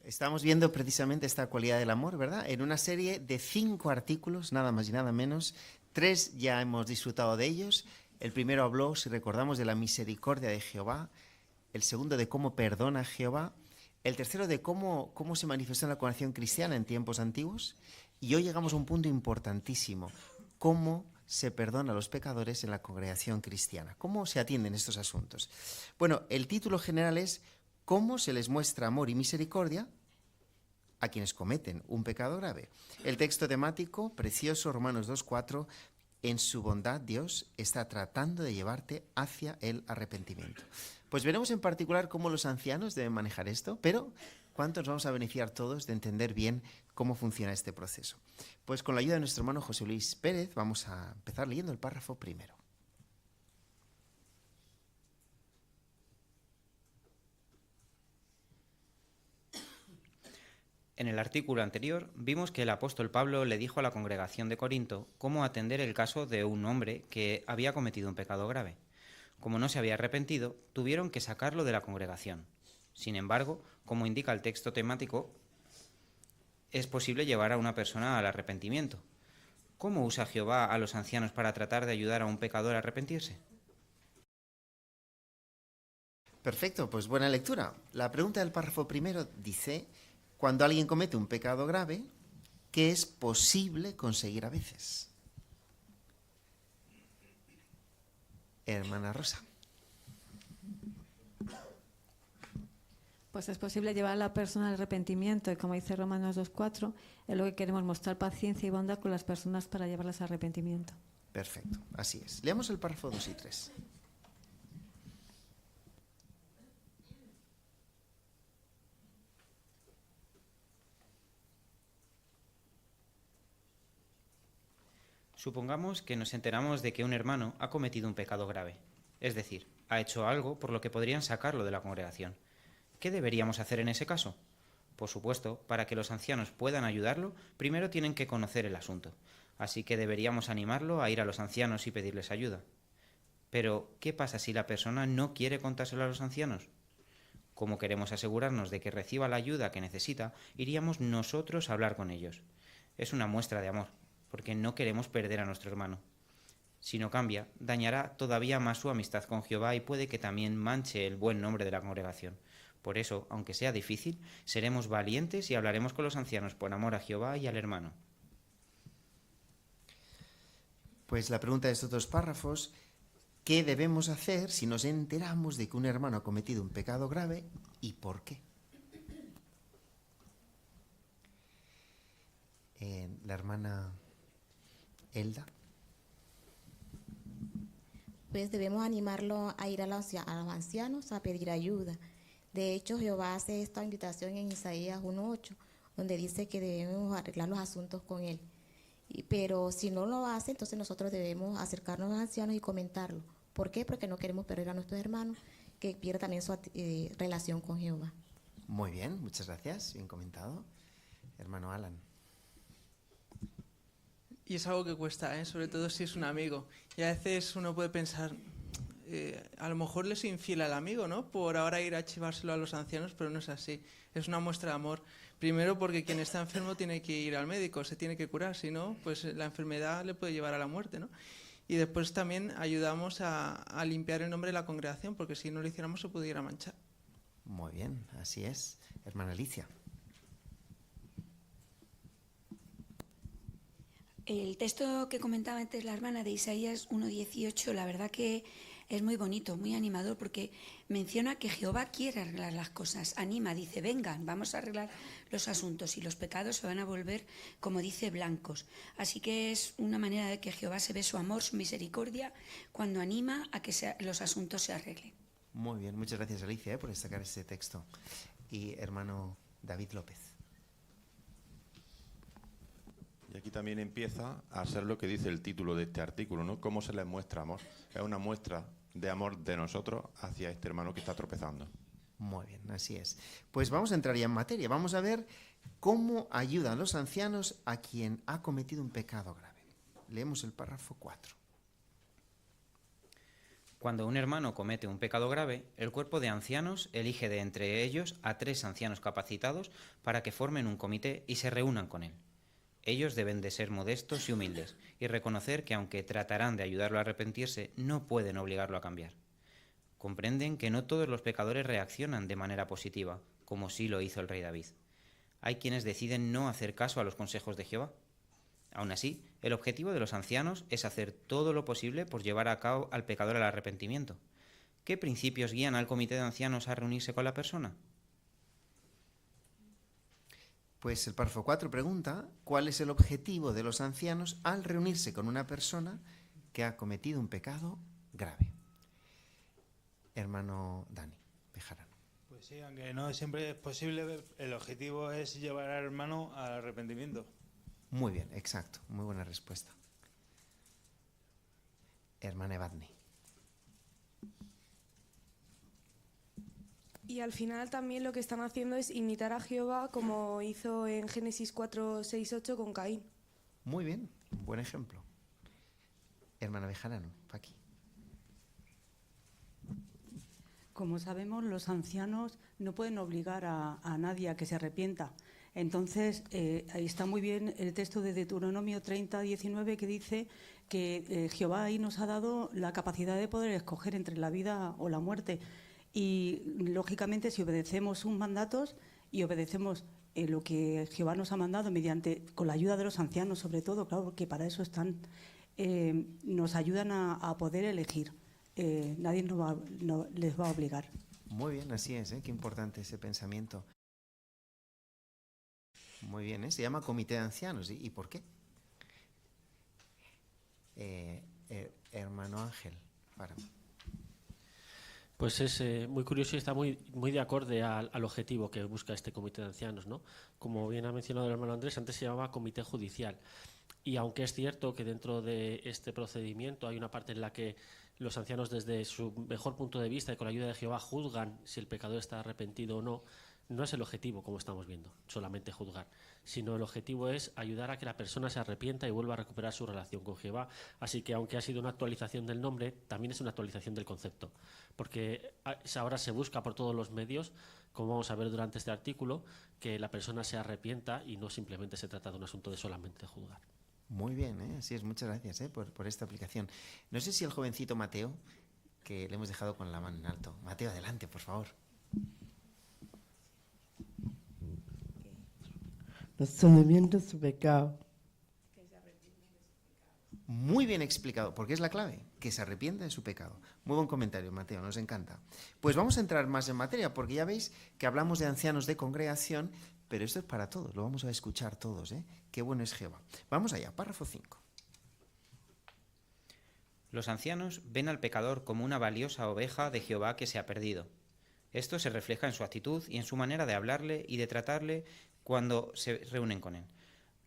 [SPEAKER 3] Estamos viendo precisamente esta cualidad del amor, ¿verdad? En una serie de 5 artículos, nada más y nada menos. 3 ya hemos disfrutado de ellos. El primero habló, si recordamos, de la misericordia de Jehová. El segundo de cómo perdona Jehová. El tercero de cómo se manifestó en la congregación cristiana en tiempos antiguos. Y hoy llegamos a un punto importantísimo. Cómo se perdona a los pecadores en la congregación cristiana. ¿Cómo se atienden estos asuntos? Bueno, el título general es cómo se les muestra amor y misericordia a quienes cometen un pecado grave. El texto temático, precioso, Romanos 2:4, en su bondad Dios está tratando de llevarte hacia el arrepentimiento. Pues veremos en particular cómo los ancianos deben manejar esto, pero ¿cuántos nos vamos a beneficiar todos de entender bien cómo funciona este proceso? Pues con la ayuda de nuestro hermano José Luis Pérez vamos a empezar leyendo el párrafo primero.
[SPEAKER 4] En el artículo anterior vimos que el apóstol Pablo le dijo a la congregación de Corinto cómo atender el caso de un hombre que había cometido un pecado grave. Como no se había arrepentido, tuvieron que sacarlo de la congregación. Sin embargo, como indica el texto temático, es posible llevar a una persona al arrepentimiento. ¿Cómo usa Jehová a los ancianos para tratar de ayudar a un pecador a arrepentirse?
[SPEAKER 3] Perfecto, pues buena lectura. La pregunta del párrafo primero dice: cuando alguien comete un pecado grave, ¿qué es posible conseguir a veces? Hermana Rosa.
[SPEAKER 5] Pues es posible llevar a la persona al arrepentimiento y, como dice Romanos 2:4, es lo que queremos, mostrar paciencia y bondad con las personas para llevarlas al arrepentimiento.
[SPEAKER 3] Perfecto, así es. Leamos el párrafo 2 y 3.
[SPEAKER 4] Supongamos que nos enteramos de que un hermano ha cometido un pecado grave, es decir, ha hecho algo por lo que podrían sacarlo de la congregación. ¿Qué deberíamos hacer en ese caso? Por supuesto, para que los ancianos puedan ayudarlo, primero tienen que conocer el asunto, así que deberíamos animarlo a ir a los ancianos y pedirles ayuda. Pero, ¿qué pasa si la persona no quiere contárselo a los ancianos? Como queremos asegurarnos de que reciba la ayuda que necesita, iríamos nosotros a hablar con ellos. Es una muestra de amor, porque no queremos perder a nuestro hermano. Si no cambia, dañará todavía más su amistad con Jehová y puede que también manche el buen nombre de la congregación. Por eso, aunque sea difícil, seremos valientes y hablaremos con los ancianos por amor a Jehová y al hermano.
[SPEAKER 3] Pues la pregunta de estos 2 párrafos: ¿qué debemos hacer si nos enteramos de que un hermano ha cometido un pecado grave y por qué? La hermana Elda.
[SPEAKER 6] Pues debemos animarlo a ir a los ancianos a pedir ayuda. De hecho, Jehová hace esta invitación en Isaías 1:8, donde dice que debemos arreglar los asuntos con él. Pero si no lo hace, entonces nosotros debemos acercarnos a los ancianos y comentarlo. ¿Por qué? Porque no queremos perder a nuestros hermanos, que pierdan también su relación con Jehová.
[SPEAKER 3] Muy bien, muchas gracias, bien comentado. Hermano Alan.
[SPEAKER 7] Y es algo que cuesta, sobre todo si es un amigo. Y a veces uno puede pensar, a lo mejor le soy infiel al amigo, ¿no? Por ahora ir a chivárselo a los ancianos, pero no es así. Es una muestra de amor. Primero porque quien está enfermo tiene que ir al médico, se tiene que curar, si no, pues la enfermedad le puede llevar a la muerte, ¿no? Y después también ayudamos a limpiar el nombre de la congregación, porque si no lo hiciéramos se pudiera manchar.
[SPEAKER 3] Muy bien, así es. Hermana Alicia.
[SPEAKER 8] El texto que comentaba antes la hermana de Isaías 1:18, la verdad que es muy bonito, muy animador, porque menciona que Jehová quiere arreglar las cosas, anima, dice, vengan, vamos a arreglar los asuntos y los pecados se van a volver, como dice, blancos. Así que es una manera de que Jehová se ve su amor, su misericordia, cuando anima a que los asuntos se arreglen.
[SPEAKER 3] Muy bien, muchas gracias Alicia por destacar este texto. Y hermano David López.
[SPEAKER 9] Y aquí también empieza a ser lo que dice el título de este artículo, ¿no? ¿Cómo se les muestra amor? Es una muestra de amor de nosotros hacia este hermano que está tropezando.
[SPEAKER 3] Muy bien, así es. Pues vamos a entrar ya en materia. Vamos a ver cómo ayudan los ancianos a quien ha cometido un pecado grave. Leemos el párrafo 4.
[SPEAKER 4] Cuando un hermano comete un pecado grave, el cuerpo de ancianos elige de entre ellos a 3 ancianos capacitados para que formen un comité y se reúnan con él. Ellos deben de ser modestos y humildes y reconocer que aunque tratarán de ayudarlo a arrepentirse, no pueden obligarlo a cambiar. Comprenden que no todos los pecadores reaccionan de manera positiva, como sí lo hizo el rey David. Hay quienes deciden no hacer caso a los consejos de Jehová. Aún así, el objetivo de los ancianos es hacer todo lo posible por llevar a cabo al pecador al arrepentimiento. ¿Qué principios guían al comité de ancianos a reunirse con la persona?
[SPEAKER 3] Pues el párrafo 4 pregunta, ¿cuál es el objetivo de los ancianos al reunirse con una persona que ha cometido un pecado grave? Hermano Dani Bejarano.
[SPEAKER 10] Pues sí, aunque no siempre es posible, el objetivo es llevar al hermano al arrepentimiento.
[SPEAKER 3] Muy bien, exacto, muy buena respuesta. Hermana Evadne.
[SPEAKER 11] Y al final también lo que están haciendo es imitar a Jehová como hizo en Génesis 4, 6, 8 con Caín.
[SPEAKER 3] Muy bien, buen ejemplo. Hermana Bejarano, Paqui.
[SPEAKER 12] Como sabemos, los ancianos no pueden obligar a nadie a que se arrepienta. Entonces, ahí está muy bien el texto de Deuteronomio 30, 19, que dice que Jehová ahí nos ha dado la capacidad de poder escoger entre la vida o la muerte. Y, lógicamente, si obedecemos sus mandatos y obedecemos lo que Jehová nos ha mandado con la ayuda de los ancianos, sobre todo, claro, porque para eso están, nos ayudan a poder elegir. Nadie les va a obligar.
[SPEAKER 3] Muy bien, así es, qué importante ese pensamiento. Muy bien, se llama Comité de Ancianos. ¿Y por qué? Hermano Ángel, párame.
[SPEAKER 1] Pues es muy curioso y está muy de acorde al objetivo que busca este comité de ancianos, ¿no? Como bien ha mencionado el hermano Andrés, antes se llamaba comité judicial. Y aunque es cierto que dentro de este procedimiento hay una parte en la que los ancianos desde su mejor punto de vista y con la ayuda de Jehová juzgan si el pecador está arrepentido o no, no es el objetivo, como estamos viendo, solamente juzgar, sino el objetivo es ayudar a que la persona se arrepienta y vuelva a recuperar su relación con Jehová. Así que aunque ha sido una actualización del nombre, también es una actualización del concepto, porque ahora se busca por todos los medios, como vamos a ver durante este artículo, que la persona se arrepienta y no simplemente se trata de un asunto de solamente juzgar.
[SPEAKER 3] Muy bien, así es, muchas gracias por esta aplicación. No sé si el jovencito Mateo, que le hemos dejado con la mano en alto. Mateo, adelante, por favor.
[SPEAKER 13] Razonamiento de su pecado.
[SPEAKER 3] Muy bien explicado, porque es la clave, que se arrepiente de su pecado. Muy buen comentario, Mateo, nos encanta. Pues vamos a entrar más en materia, porque ya veis que hablamos de ancianos de congregación, pero esto es para todos, lo vamos a escuchar todos, Qué bueno es Jehová. Vamos allá, párrafo 5.
[SPEAKER 4] Los ancianos ven al pecador como una valiosa oveja de Jehová que se ha perdido. Esto se refleja en su actitud y en su manera de hablarle y de tratarle cuando se reúnen con él.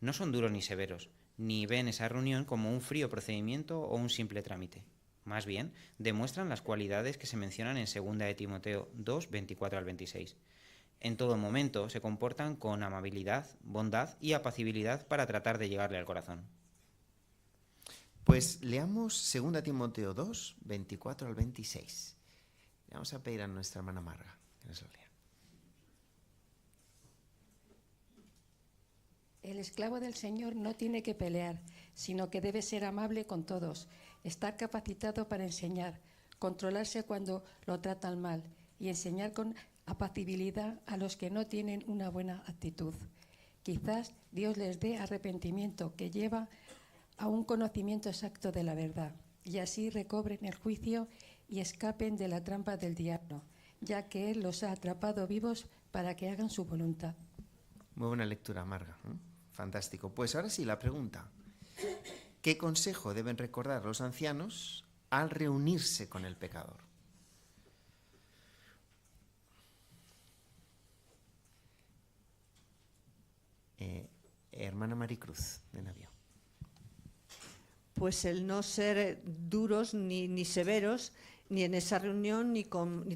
[SPEAKER 4] No son duros ni severos, ni ven esa reunión como un frío procedimiento o un simple trámite. Más bien, demuestran las cualidades que se mencionan en 2 de Timoteo 2, 24 al 26. En todo momento se comportan con amabilidad, bondad y apacibilidad para tratar de llegarle al corazón.
[SPEAKER 3] Pues leamos 2 Timoteo 2, 24 al 26. Le vamos a pedir a nuestra hermana Marga que nos lo lea.
[SPEAKER 14] El esclavo del Señor no tiene que pelear, sino que debe ser amable con todos, estar capacitado para enseñar, controlarse cuando lo tratan mal y enseñar con apacibilidad a los que no tienen una buena actitud. Quizás Dios les dé arrepentimiento que lleva a un conocimiento exacto de la verdad y así recobren el juicio y escapen de la trampa del diablo, ya que Él los ha atrapado vivos para que hagan su voluntad.
[SPEAKER 3] Muy buena lectura, Marga. Fantástico. Pues ahora sí, la pregunta. ¿Qué consejo deben recordar los ancianos al reunirse con el pecador? Hermana Maricruz, de Navio.
[SPEAKER 15] Pues el no ser duros ni severos, ni en esa reunión, ni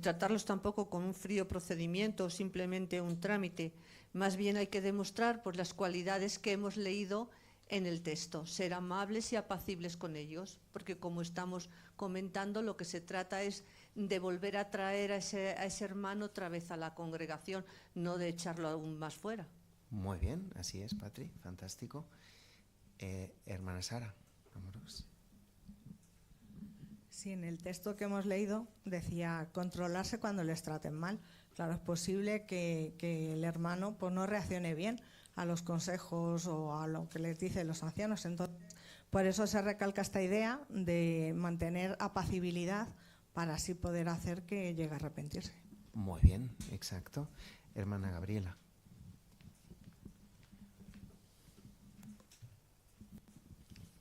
[SPEAKER 15] tratarlos tampoco con un frío procedimiento o simplemente un trámite. Más bien hay que demostrar pues, las cualidades que hemos leído en el texto, ser amables y apacibles con ellos, porque como estamos comentando, lo que se trata es de volver a traer a ese hermano otra vez a la congregación, no de echarlo aún más fuera.
[SPEAKER 3] Muy bien, así es, Patri, fantástico. Hermana Sara, vámonos.
[SPEAKER 16] Sí, en el texto que hemos leído decía controlarse cuando les traten mal. Claro, es posible que el hermano pues, no reaccione bien a los consejos o a lo que les dicen los ancianos. Entonces, por eso se recalca esta idea de mantener apacibilidad para así poder hacer que llegue a arrepentirse.
[SPEAKER 3] Muy bien, exacto. Hermana Gabriela.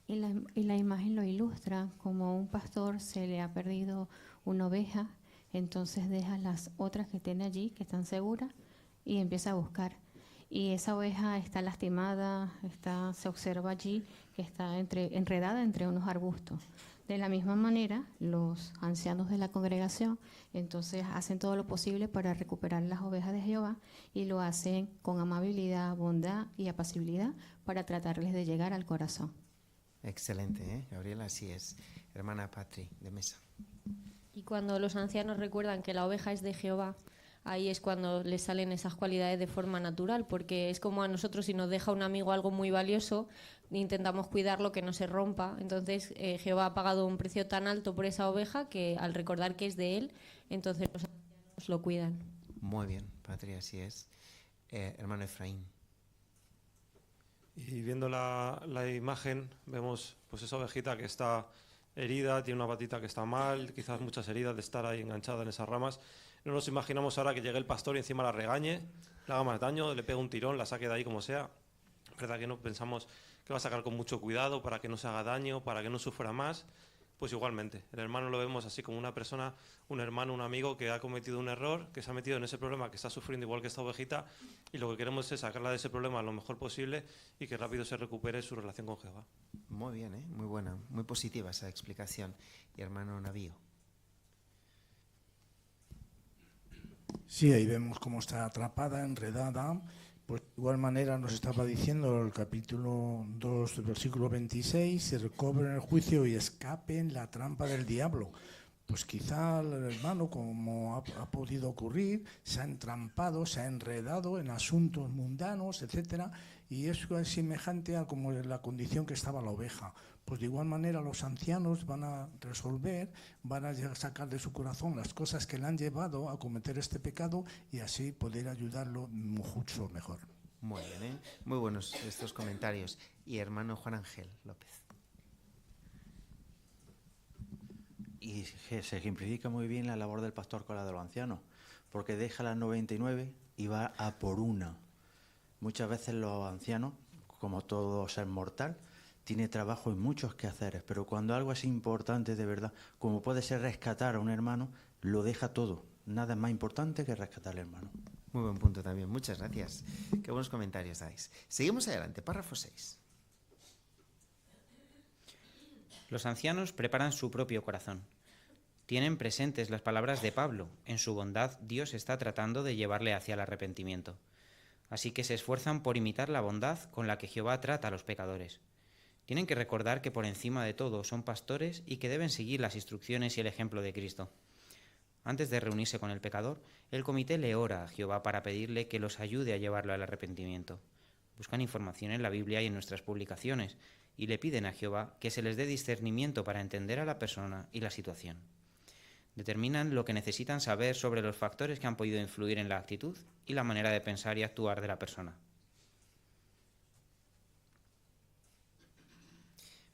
[SPEAKER 17] Y la imagen lo ilustra, como un pastor se le ha perdido una oveja, entonces deja las otras que tiene allí, que están seguras, y empieza a buscar. Y esa oveja está lastimada, se observa allí que está enredada entre unos arbustos. De la misma manera, los ancianos de la congregación entonces hacen todo lo posible para recuperar las ovejas de Jehová y lo hacen con amabilidad, bondad y apacibilidad para tratarles de llegar al corazón.
[SPEAKER 3] Excelente, Gabriela, así es. Hermana Patri, de mesa.
[SPEAKER 18] Y cuando los ancianos recuerdan que la oveja es de Jehová, ahí es cuando les salen esas cualidades de forma natural, porque es como a nosotros si nos deja un amigo algo muy valioso, intentamos cuidarlo, que no se rompa. Entonces Jehová ha pagado un precio tan alto por esa oveja que al recordar que es de él, entonces los ancianos lo cuidan.
[SPEAKER 3] Muy bien, Patri, así es. Hermano Efraín.
[SPEAKER 19] Y viendo la imagen vemos pues esa ovejita que está herida, tiene una patita que está mal, quizás muchas heridas de estar ahí enganchada en esas ramas. No nos imaginamos ahora que llegue el pastor y encima la regañe, le haga más daño, le pegue un tirón, la saque de ahí como sea. ¿Verdad que no? Pensamos que va a sacar con mucho cuidado para que no se haga daño, para que no sufra más. Pues igualmente, el hermano lo vemos así como una persona, un hermano, un amigo que ha cometido un error, que se ha metido en ese problema, que está sufriendo igual que esta ovejita, y lo que queremos es sacarla de ese problema lo mejor posible y que rápido se recupere su relación con Jehová.
[SPEAKER 3] Muy bien, muy buena, muy positiva esa explicación. Y hermano Navío.
[SPEAKER 20] Sí, ahí vemos cómo está atrapada, enredada. Pues de igual manera nos estaba diciendo el capítulo 2, versículo 26, se recobren el juicio y escapen la trampa del diablo. Pues quizá el hermano, como ha podido ocurrir, se ha entrampado, se ha enredado en asuntos mundanos, etcétera, y eso es semejante a como la condición que estaba la oveja. Pues de igual manera los ancianos van a resolver, van a sacar de su corazón las cosas que le han llevado a cometer este pecado y así poder ayudarlo mucho mejor.
[SPEAKER 3] Muy bien, muy buenos estos comentarios. Y hermano Juan Ángel López.
[SPEAKER 21] Y se ejemplifica muy bien la labor del pastor con la de los ancianos, porque deja las 99 y va a por una. Muchas veces los ancianos, como todo ser mortal, tiene trabajo y muchos quehaceres, pero cuando algo es importante de verdad, como puede ser rescatar a un hermano, lo deja todo. Nada es más importante que rescatar al hermano.
[SPEAKER 3] Muy buen punto también, muchas gracias. Qué buenos comentarios dais. Seguimos adelante, párrafo 6.
[SPEAKER 4] Los ancianos preparan su propio corazón. Tienen presentes las palabras de Pablo. En su bondad, Dios está tratando de llevarle hacia el arrepentimiento. Así que se esfuerzan por imitar la bondad con la que Jehová trata a los pecadores. Tienen que recordar que por encima de todo son pastores y que deben seguir las instrucciones y el ejemplo de Cristo. Antes de reunirse con el pecador, el comité le ora a Jehová para pedirle que los ayude a llevarlo al arrepentimiento. Buscan información en la Biblia y en nuestras publicaciones y le piden a Jehová que se les dé discernimiento para entender a la persona y la situación. Determinan lo que necesitan saber sobre los factores que han podido influir en la actitud y la manera de pensar y actuar de la persona.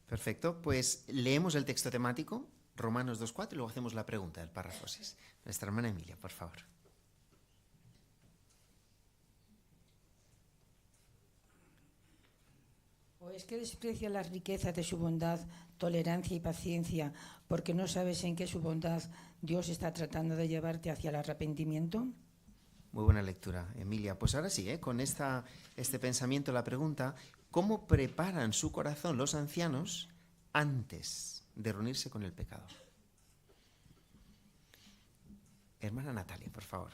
[SPEAKER 3] Perfecto, pues leemos el texto temático, Romanos 2.4, y luego hacemos la pregunta del párrafo 6. Nuestra hermana Emilia, por favor.
[SPEAKER 22] ¿O es que desprecias las riquezas de su bondad, tolerancia y paciencia, porque no sabes en qué su bondad Dios está tratando de llevarte hacia el arrepentimiento?
[SPEAKER 3] Muy buena lectura, Emilia. Pues ahora sí, con este pensamiento, la pregunta, ¿cómo preparan su corazón los ancianos antes de reunirse con el pecado? Hermana Natalia, por favor.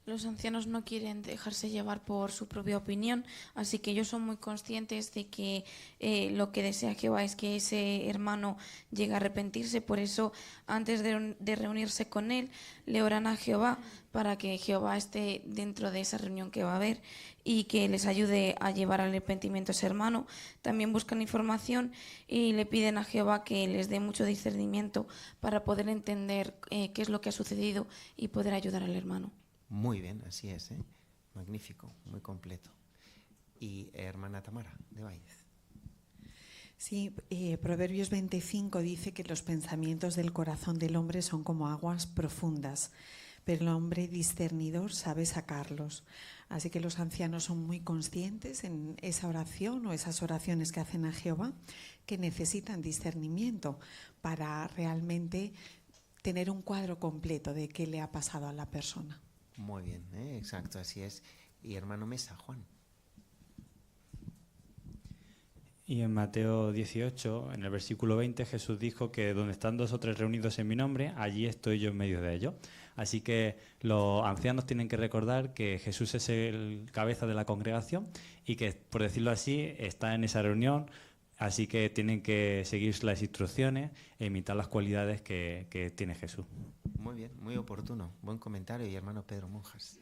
[SPEAKER 2] los ancianos no quieren dejarse llevar por su propia opinión, así que ellos son muy conscientes de que lo que desea Jehová es que ese hermano llegue a arrepentirse. Por eso, antes de reunirse con él, le oran a Jehová para que Jehová esté dentro de esa reunión que va a haber y que les ayude a llevar al arrepentimiento a ese hermano. También buscan información y le piden a Jehová que les dé mucho discernimiento para poder entender qué es lo que ha sucedido y poder ayudar al hermano.
[SPEAKER 3] Muy bien, así es, ¿eh? Magnífico, muy completo. Y hermana Tamara, de Báñez.
[SPEAKER 5] Sí, Proverbios 25 dice que los pensamientos del corazón del hombre son como aguas profundas, pero el hombre discernidor sabe sacarlos. Así que los ancianos son muy conscientes en esa oración o esas oraciones que hacen a Jehová, que necesitan discernimiento para realmente tener un cuadro completo de qué le ha pasado a la persona.
[SPEAKER 3] Muy bien, exacto, así es. Y hermano Mesa, Juan.
[SPEAKER 23] Y en Mateo 18, en el versículo 20, Jesús dijo que donde están 2 o 3 reunidos en mi nombre, allí estoy yo en medio de ellos. Así que los ancianos tienen que recordar que Jesús es el cabeza de la congregación y que, por decirlo así, está en esa reunión. Así que tienen que seguir las instrucciones e imitar las cualidades que tiene Jesús.
[SPEAKER 3] Muy bien, muy oportuno. Buen comentario. Y hermano Pedro Monjas.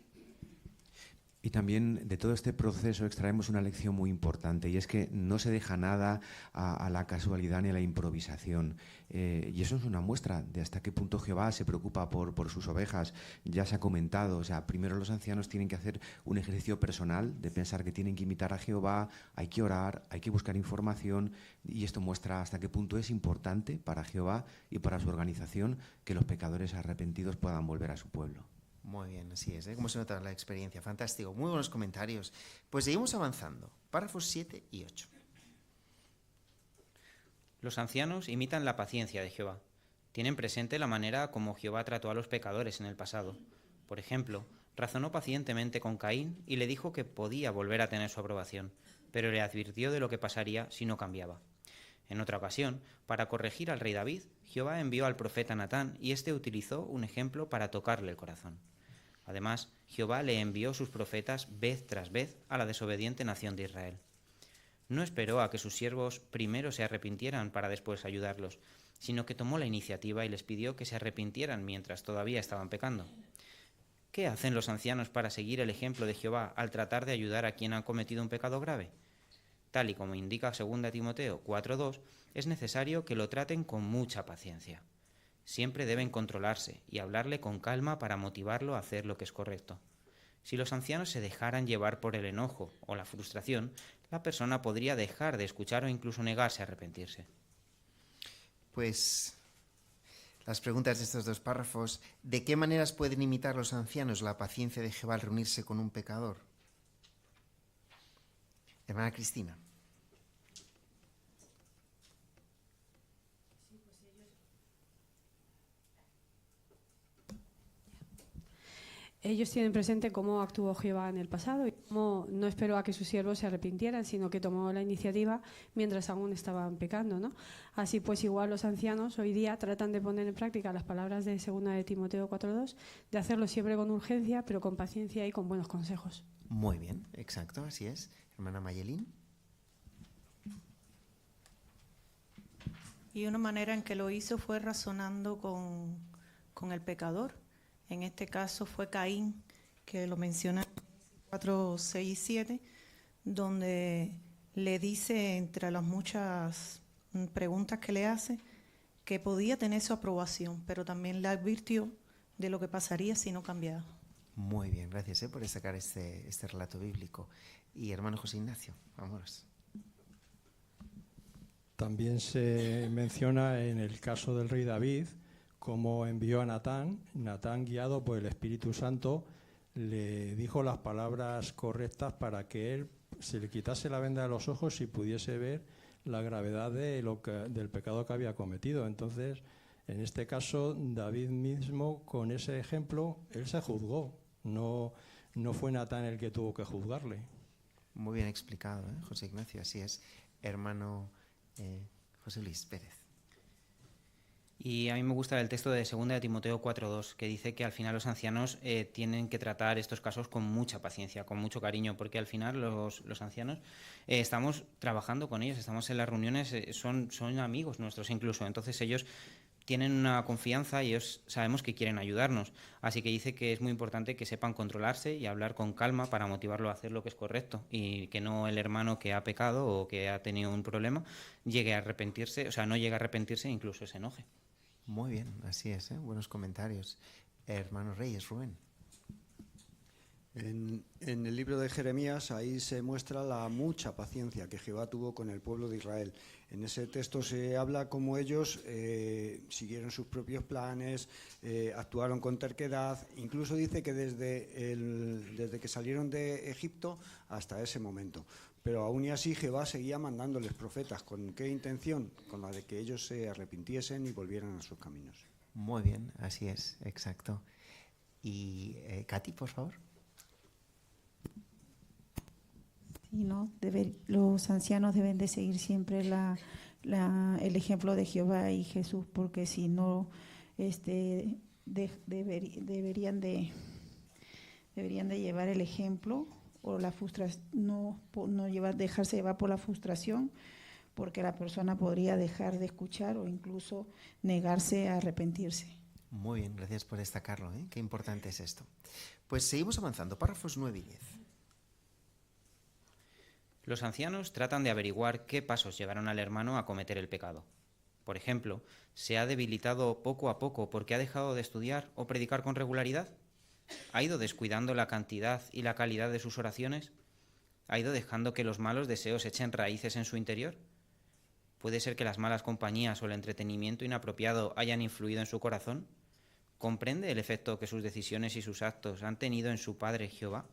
[SPEAKER 24] Y también de todo este proceso extraemos una lección muy importante, y es que no se deja nada a la casualidad ni a la improvisación. Y eso es una muestra de hasta qué punto Jehová se preocupa por sus ovejas. Ya se ha comentado, o sea, primero los ancianos tienen que hacer un ejercicio personal de pensar que tienen que imitar a Jehová, hay que orar, hay que buscar información, y esto muestra hasta qué punto es importante para Jehová y para su organización que los pecadores arrepentidos puedan volver a su pueblo.
[SPEAKER 3] Muy bien, así es, ¿eh? Cómo se nota la experiencia. Fantástico, muy buenos comentarios. Pues seguimos avanzando. Párrafos 7 y 8.
[SPEAKER 4] Los ancianos imitan la paciencia de Jehová. Tienen presente la manera como Jehová trató a los pecadores en el pasado. Por ejemplo, razonó pacientemente con Caín y le dijo que podía volver a tener su aprobación, pero le advirtió de lo que pasaría si no cambiaba. En otra ocasión, para corregir al rey David, Jehová envió al profeta Natán y éste utilizó un ejemplo para tocarle el corazón. Además, Jehová le envió sus profetas vez tras vez a la desobediente nación de Israel. No esperó a que sus siervos primero se arrepintieran para después ayudarlos, sino que tomó la iniciativa y les pidió que se arrepintieran mientras todavía estaban pecando. ¿Qué hacen los ancianos para seguir el ejemplo de Jehová al tratar de ayudar a quien ha cometido un pecado grave? Tal y como indica 2 Timoteo 4:2, es necesario que lo traten con mucha paciencia. Siempre deben controlarse y hablarle con calma para motivarlo a hacer lo que es correcto. Si los ancianos se dejaran llevar por el enojo o la frustración, la persona podría dejar de escuchar o incluso negarse a arrepentirse.
[SPEAKER 3] Pues las preguntas de estos dos párrafos. ¿De qué maneras pueden imitar los ancianos la paciencia de Jehová al reunirse con un pecador? Hermana Cristina.
[SPEAKER 25] Ellos tienen presente cómo actuó Jehová en el pasado y cómo no esperó a que sus siervos se arrepintieran, sino que tomó la iniciativa mientras aún estaban pecando, ¿no? Así pues, igual los ancianos hoy día tratan de poner en práctica las palabras de 2 Timoteo 4:2, de hacerlo siempre con urgencia, pero con paciencia y con buenos consejos.
[SPEAKER 3] Muy bien, exacto, así es. Hermana Mayelín.
[SPEAKER 16] Y una manera en que lo hizo fue razonando con el pecador. En este caso fue Caín, que lo menciona en 4, 6 y 7, donde le dice, entre las muchas preguntas que le hace, que podía tener su aprobación, pero también le advirtió de lo que pasaría si no cambiaba.
[SPEAKER 3] Muy bien, gracias por destacar este relato bíblico. Y hermano José Ignacio, vámonos.
[SPEAKER 26] También se menciona en el caso del rey David cómo envió a Natán. Natán, guiado por el Espíritu Santo, le dijo las palabras correctas para que él se le quitase la venda de los ojos y pudiese ver la gravedad del pecado que había cometido. Entonces, en este caso, David mismo, con ese ejemplo, él se juzgó. No fue Natán el que tuvo que juzgarle.
[SPEAKER 3] Muy bien explicado, José Ignacio, así es. Hermano José Luis Pérez.
[SPEAKER 4] Y a mí me gusta el texto de 2 de Timoteo 4:2, que dice que al final los ancianos tienen que tratar estos casos con mucha paciencia, con mucho cariño, porque al final los ancianos estamos trabajando con ellos, estamos en las reuniones, son amigos nuestros incluso, entonces ellos tienen una confianza y ellos sabemos que quieren ayudarnos. Así que dice que es muy importante que sepan controlarse y hablar con calma para motivarlo a hacer lo que es correcto y que no el hermano que ha pecado o que ha tenido un problema llegue a arrepentirse, o sea, no llegue a arrepentirse e incluso se enoje.
[SPEAKER 3] Muy bien, así es, ¿eh? Buenos comentarios. Hermano Reyes, Rubén.
[SPEAKER 6] En el libro de Jeremías ahí se muestra la mucha paciencia que Jehová tuvo con el pueblo de Israel. En ese texto se habla cómo ellos siguieron sus propios planes, actuaron con terquedad, incluso dice que desde que salieron de Egipto hasta ese momento. Pero aún y así Jehová seguía mandándoles profetas. ¿Con qué intención? Con la de que ellos se arrepintiesen y volvieran a sus caminos.
[SPEAKER 3] Muy bien, así es, exacto. Y Katy, por favor.
[SPEAKER 7] Sí, ¿no? Los ancianos deben de seguir siempre el ejemplo de Jehová y Jesús, porque si no, deberían de llevar el ejemplo o la frustración, no dejarse llevar por la frustración, porque la persona podría dejar de escuchar o incluso negarse a arrepentirse.
[SPEAKER 3] Muy bien, gracias por destacarlo, ¿eh? Qué importante es esto. Pues seguimos avanzando, párrafos 9 y 10.
[SPEAKER 4] Los ancianos tratan de averiguar qué pasos llevaron al hermano a cometer el pecado. Por ejemplo, ¿se ha debilitado poco a poco porque ha dejado de estudiar o predicar con regularidad? ¿Ha ido descuidando la cantidad y la calidad de sus oraciones? ¿Ha ido dejando que los malos deseos echen raíces en su interior? ¿Puede ser que las malas compañías o el entretenimiento inapropiado hayan influido en su corazón? ¿Comprende el efecto que sus decisiones y sus actos han tenido en su Padre Jehová?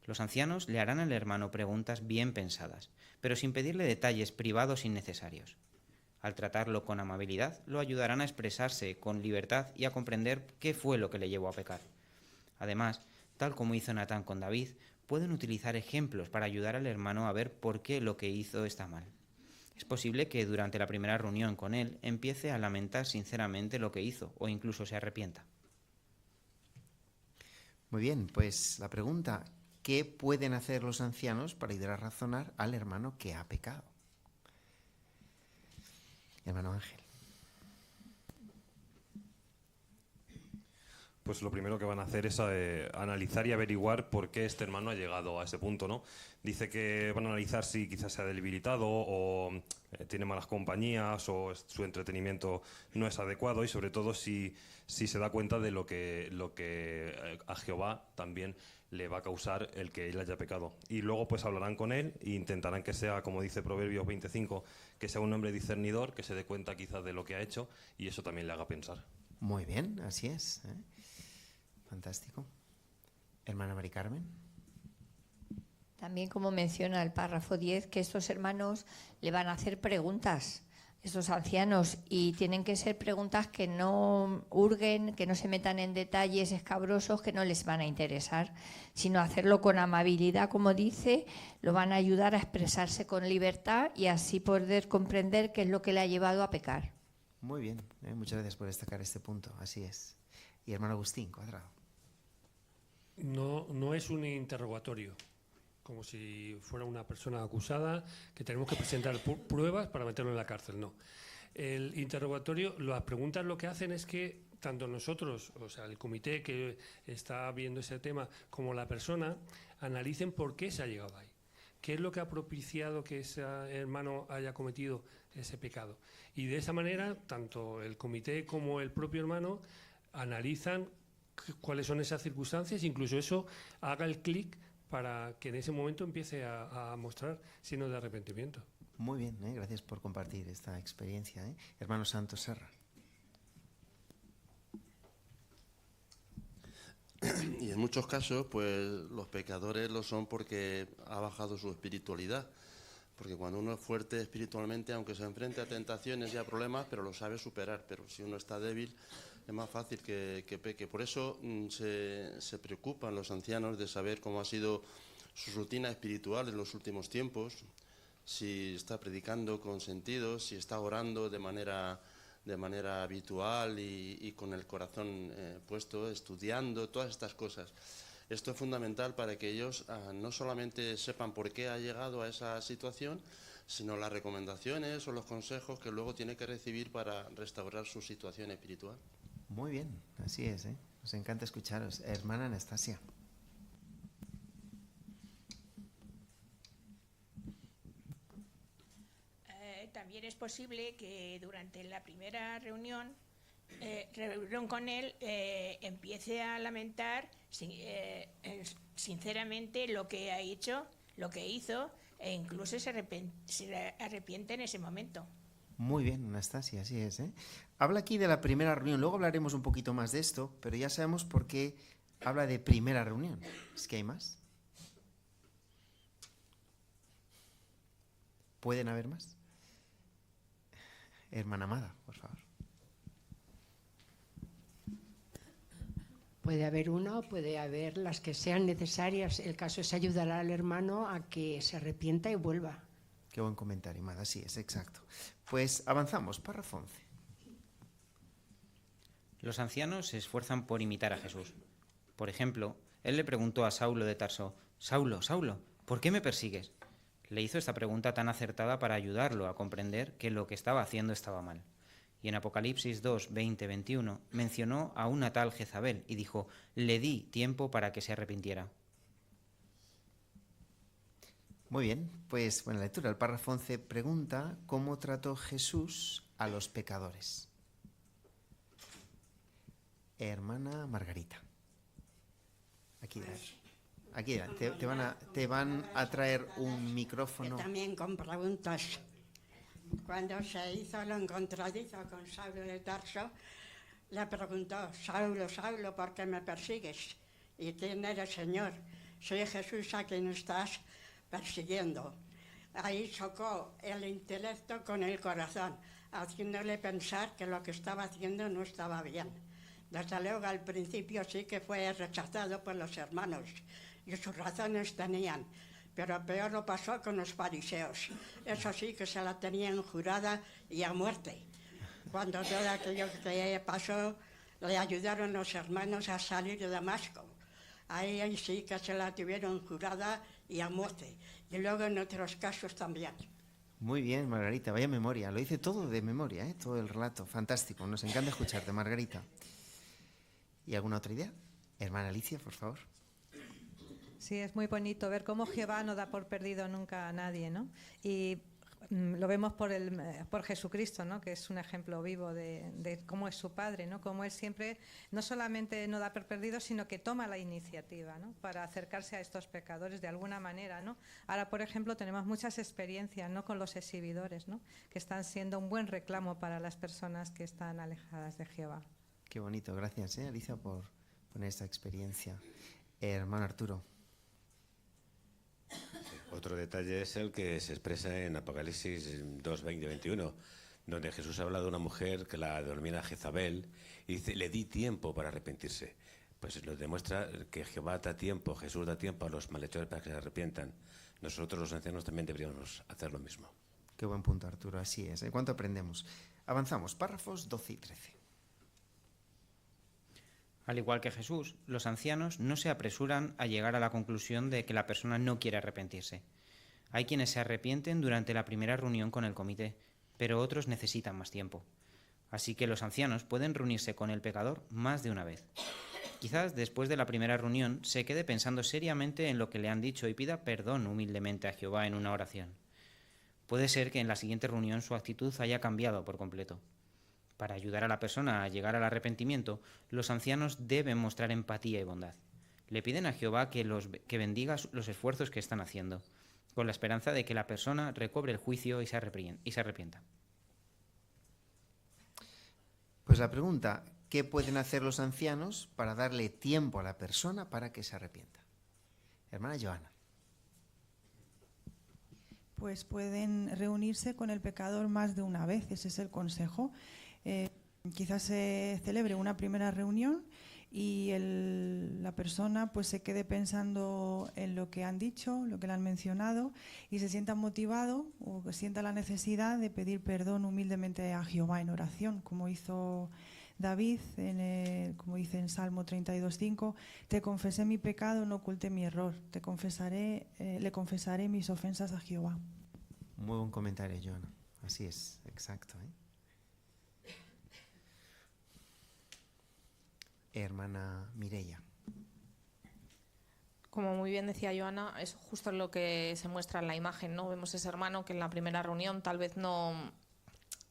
[SPEAKER 4] Los ancianos le harán al hermano preguntas bien pensadas, pero sin pedirle detalles privados innecesarios. Al tratarlo con amabilidad, lo ayudarán a expresarse con libertad y a comprender qué fue lo que le llevó a pecar. Además, tal como hizo Natán con David, pueden utilizar ejemplos para ayudar al hermano a ver por qué lo que hizo está mal. Es posible que durante la primera reunión con él empiece a lamentar sinceramente lo que hizo o incluso se arrepienta.
[SPEAKER 3] Muy bien, pues la pregunta: ¿qué pueden hacer los ancianos para ayudar a razonar al hermano que ha pecado? Hermano Ángel.
[SPEAKER 19] Pues lo primero que van a hacer es analizar y averiguar por qué este hermano ha llegado a ese punto, ¿no? Dice que van a analizar si quizás se ha debilitado o tiene malas compañías o su entretenimiento no es adecuado y sobre todo si se da cuenta de lo que a Jehová también le va a causar el que él haya pecado. Y luego pues hablarán con él e intentarán que sea, como dice Proverbios 25, que sea un hombre discernidor, que se dé cuenta quizás de lo que ha hecho y eso también le haga pensar.
[SPEAKER 3] Muy bien, así es, ¿eh? Fantástico. Hermana Mari Carmen.
[SPEAKER 8] También, como menciona el párrafo 10, que estos hermanos le van a hacer preguntas, estos ancianos, y tienen que ser preguntas que no hurguen, que no se metan en detalles escabrosos que no les van a interesar, sino hacerlo con amabilidad, como dice, lo van a ayudar a expresarse con libertad y así poder comprender qué es lo que le ha llevado a pecar.
[SPEAKER 3] Muy bien, muchas gracias por destacar este punto, así es. Y hermano Agustín Cuadrado.
[SPEAKER 9] No es un interrogatorio, como si fuera una persona acusada que tenemos que presentar pruebas para meterlo en la cárcel, no. El interrogatorio, las preguntas lo que hacen es que tanto nosotros, o sea, el comité que está viendo ese tema, como la persona, analicen por qué se ha llegado ahí. ¿Qué es lo que ha propiciado que ese hermano haya cometido ese pecado? Y de esa manera, tanto el comité como el propio hermano analizan cuáles son esas circunstancias, incluso eso haga el clic para que en ese momento empiece a mostrar signos de arrepentimiento.
[SPEAKER 3] Muy bien, gracias por compartir esta experiencia. Hermano Santos Serra.
[SPEAKER 10] Y en muchos casos, pues los pecadores lo son porque ha bajado su espiritualidad. Porque cuando uno es fuerte espiritualmente, aunque se enfrente a tentaciones y a problemas, pero lo sabe superar. Pero si uno está débil, es más fácil que peque. Por eso se preocupan los ancianos de saber cómo ha sido su rutina espiritual en los últimos tiempos, si está predicando con sentido, si está orando de manera de manera habitual y con el corazón puesto, estudiando, todas estas cosas. Esto es fundamental para que ellos no solamente sepan por qué ha llegado a esa situación, sino las recomendaciones o los consejos que luego tiene que recibir para restaurar su situación espiritual.
[SPEAKER 3] Muy bien, así es, ¿eh? Nos encanta escucharos. Hermana Anastasia.
[SPEAKER 1] También es posible que durante la primera reunión con él empiece a lamentar sinceramente lo que ha hecho, lo que hizo, e incluso se arrepiente en ese momento.
[SPEAKER 3] Muy bien, Anastasia, así es, ¿eh? Habla aquí de la primera reunión, luego hablaremos un poquito más de esto, pero ya sabemos por qué habla de primera reunión. ¿Es que hay más? ¿Pueden haber más? Hermana Amada, por favor.
[SPEAKER 11] Puede haber una o puede haber las que sean necesarias. El caso es ayudar al hermano a que se arrepienta y vuelva.
[SPEAKER 3] Qué buen comentario, Amada, así es, exacto. Pues avanzamos, párrafo 11.
[SPEAKER 4] Los ancianos se esfuerzan por imitar a Jesús. Por ejemplo, él le preguntó a Saulo de Tarso: Saulo, Saulo, ¿por qué me persigues? Le hizo esta pregunta tan acertada para ayudarlo a comprender que lo que estaba haciendo estaba mal. Y en Apocalipsis 2, 20, 21 mencionó a una tal Jezabel y dijo: le di tiempo para que se arrepintiera.
[SPEAKER 3] Muy bien, pues buena lectura. El párrafo 11 pregunta cómo trató Jesús a los pecadores. Hermana Margarita. Aquí te van a traer un micrófono.
[SPEAKER 12] También con preguntas. Cuando se hizo lo encontradizo con Saulo de Tarso, le preguntó: Saulo, Saulo, ¿por qué me persigues? ¿Y quién eres, Señor? Soy Jesús a quien estás persiguiendo. Ahí chocó el intelecto con el corazón, haciéndole pensar que lo que estaba haciendo no estaba bien. Desde luego al principio sí que fue rechazado por los hermanos y sus razones tenían, pero peor lo pasó con los fariseos. Eso sí que se la tenían jurada y a muerte. Cuando todo aquello que pasó, le ayudaron los hermanos a salir de Damasco. Ahí sí que se la tuvieron jurada y a muerte. Y luego en otros casos también.
[SPEAKER 3] Muy bien, Margarita, vaya memoria. Lo hice todo de memoria, ¿eh? Todo el relato. Fantástico, nos encanta escucharte, Margarita. ¿Y alguna otra idea? Hermana Alicia, por favor.
[SPEAKER 13] Sí, es muy bonito ver cómo Jehová no da por perdido nunca a nadie, ¿no? Y lo vemos por Jesucristo, ¿no? Que es un ejemplo vivo de cómo es su Padre, ¿no? Cómo Él siempre no solamente no da por perdido, sino que toma la iniciativa, ¿no? Para acercarse a estos pecadores de alguna manera, ¿no? Ahora, por ejemplo, tenemos muchas experiencias, ¿no? Con los exhibidores, ¿no? Que están siendo un buen reclamo para las personas que están alejadas de Jehová.
[SPEAKER 3] Qué bonito, gracias, Alicia, por poner esta experiencia. Hermano Arturo.
[SPEAKER 14] Otro detalle es el que se expresa en Apocalipsis 2, 20, 21, donde Jesús habla de una mujer que la denomina Jezabel y dice: le di tiempo para arrepentirse. Pues nos demuestra que Jehová da tiempo, Jesús da tiempo a los malhechores para que se arrepientan. Nosotros los ancianos también deberíamos hacer lo mismo.
[SPEAKER 3] Qué buen punto, Arturo, así es. ¿Cuánto aprendemos? Avanzamos, párrafos 12 y 13.
[SPEAKER 4] Al igual que Jesús, los ancianos no se apresuran a llegar a la conclusión de que la persona no quiere arrepentirse. Hay quienes se arrepienten durante la primera reunión con el comité, pero otros necesitan más tiempo. Así que los ancianos pueden reunirse con el pecador más de una vez. Quizás después de la primera reunión se quede pensando seriamente en lo que le han dicho y pida perdón humildemente a Jehová en una oración. Puede ser que en la siguiente reunión su actitud haya cambiado por completo. Para ayudar a la persona a llegar al arrepentimiento, los ancianos deben mostrar empatía y bondad. Le piden a Jehová que bendiga los esfuerzos que están haciendo, con la esperanza de que la persona recobre el juicio y se arrepienta.
[SPEAKER 3] Pues la pregunta: ¿qué pueden hacer los ancianos para darle tiempo a la persona para que se arrepienta? Hermana Joana.
[SPEAKER 15] Pues pueden reunirse con el pecador más de una vez, ese es el consejo. Quizás se celebre una primera reunión y la persona pues se quede pensando en lo que han dicho, lo que le han mencionado, y se sienta motivado o que sienta la necesidad de pedir perdón humildemente a Jehová en oración, como hizo David, como dice en Salmo 32:5, te confesé mi pecado, no oculté mi error, le confesaré mis ofensas a Jehová.
[SPEAKER 3] Muy buen comentario, Joana. Así es, exacto. Hermana Mireia.
[SPEAKER 2] Como muy bien decía Joana, es justo lo que se muestra en la imagen, ¿no? Vemos ese hermano que en la primera reunión tal vez no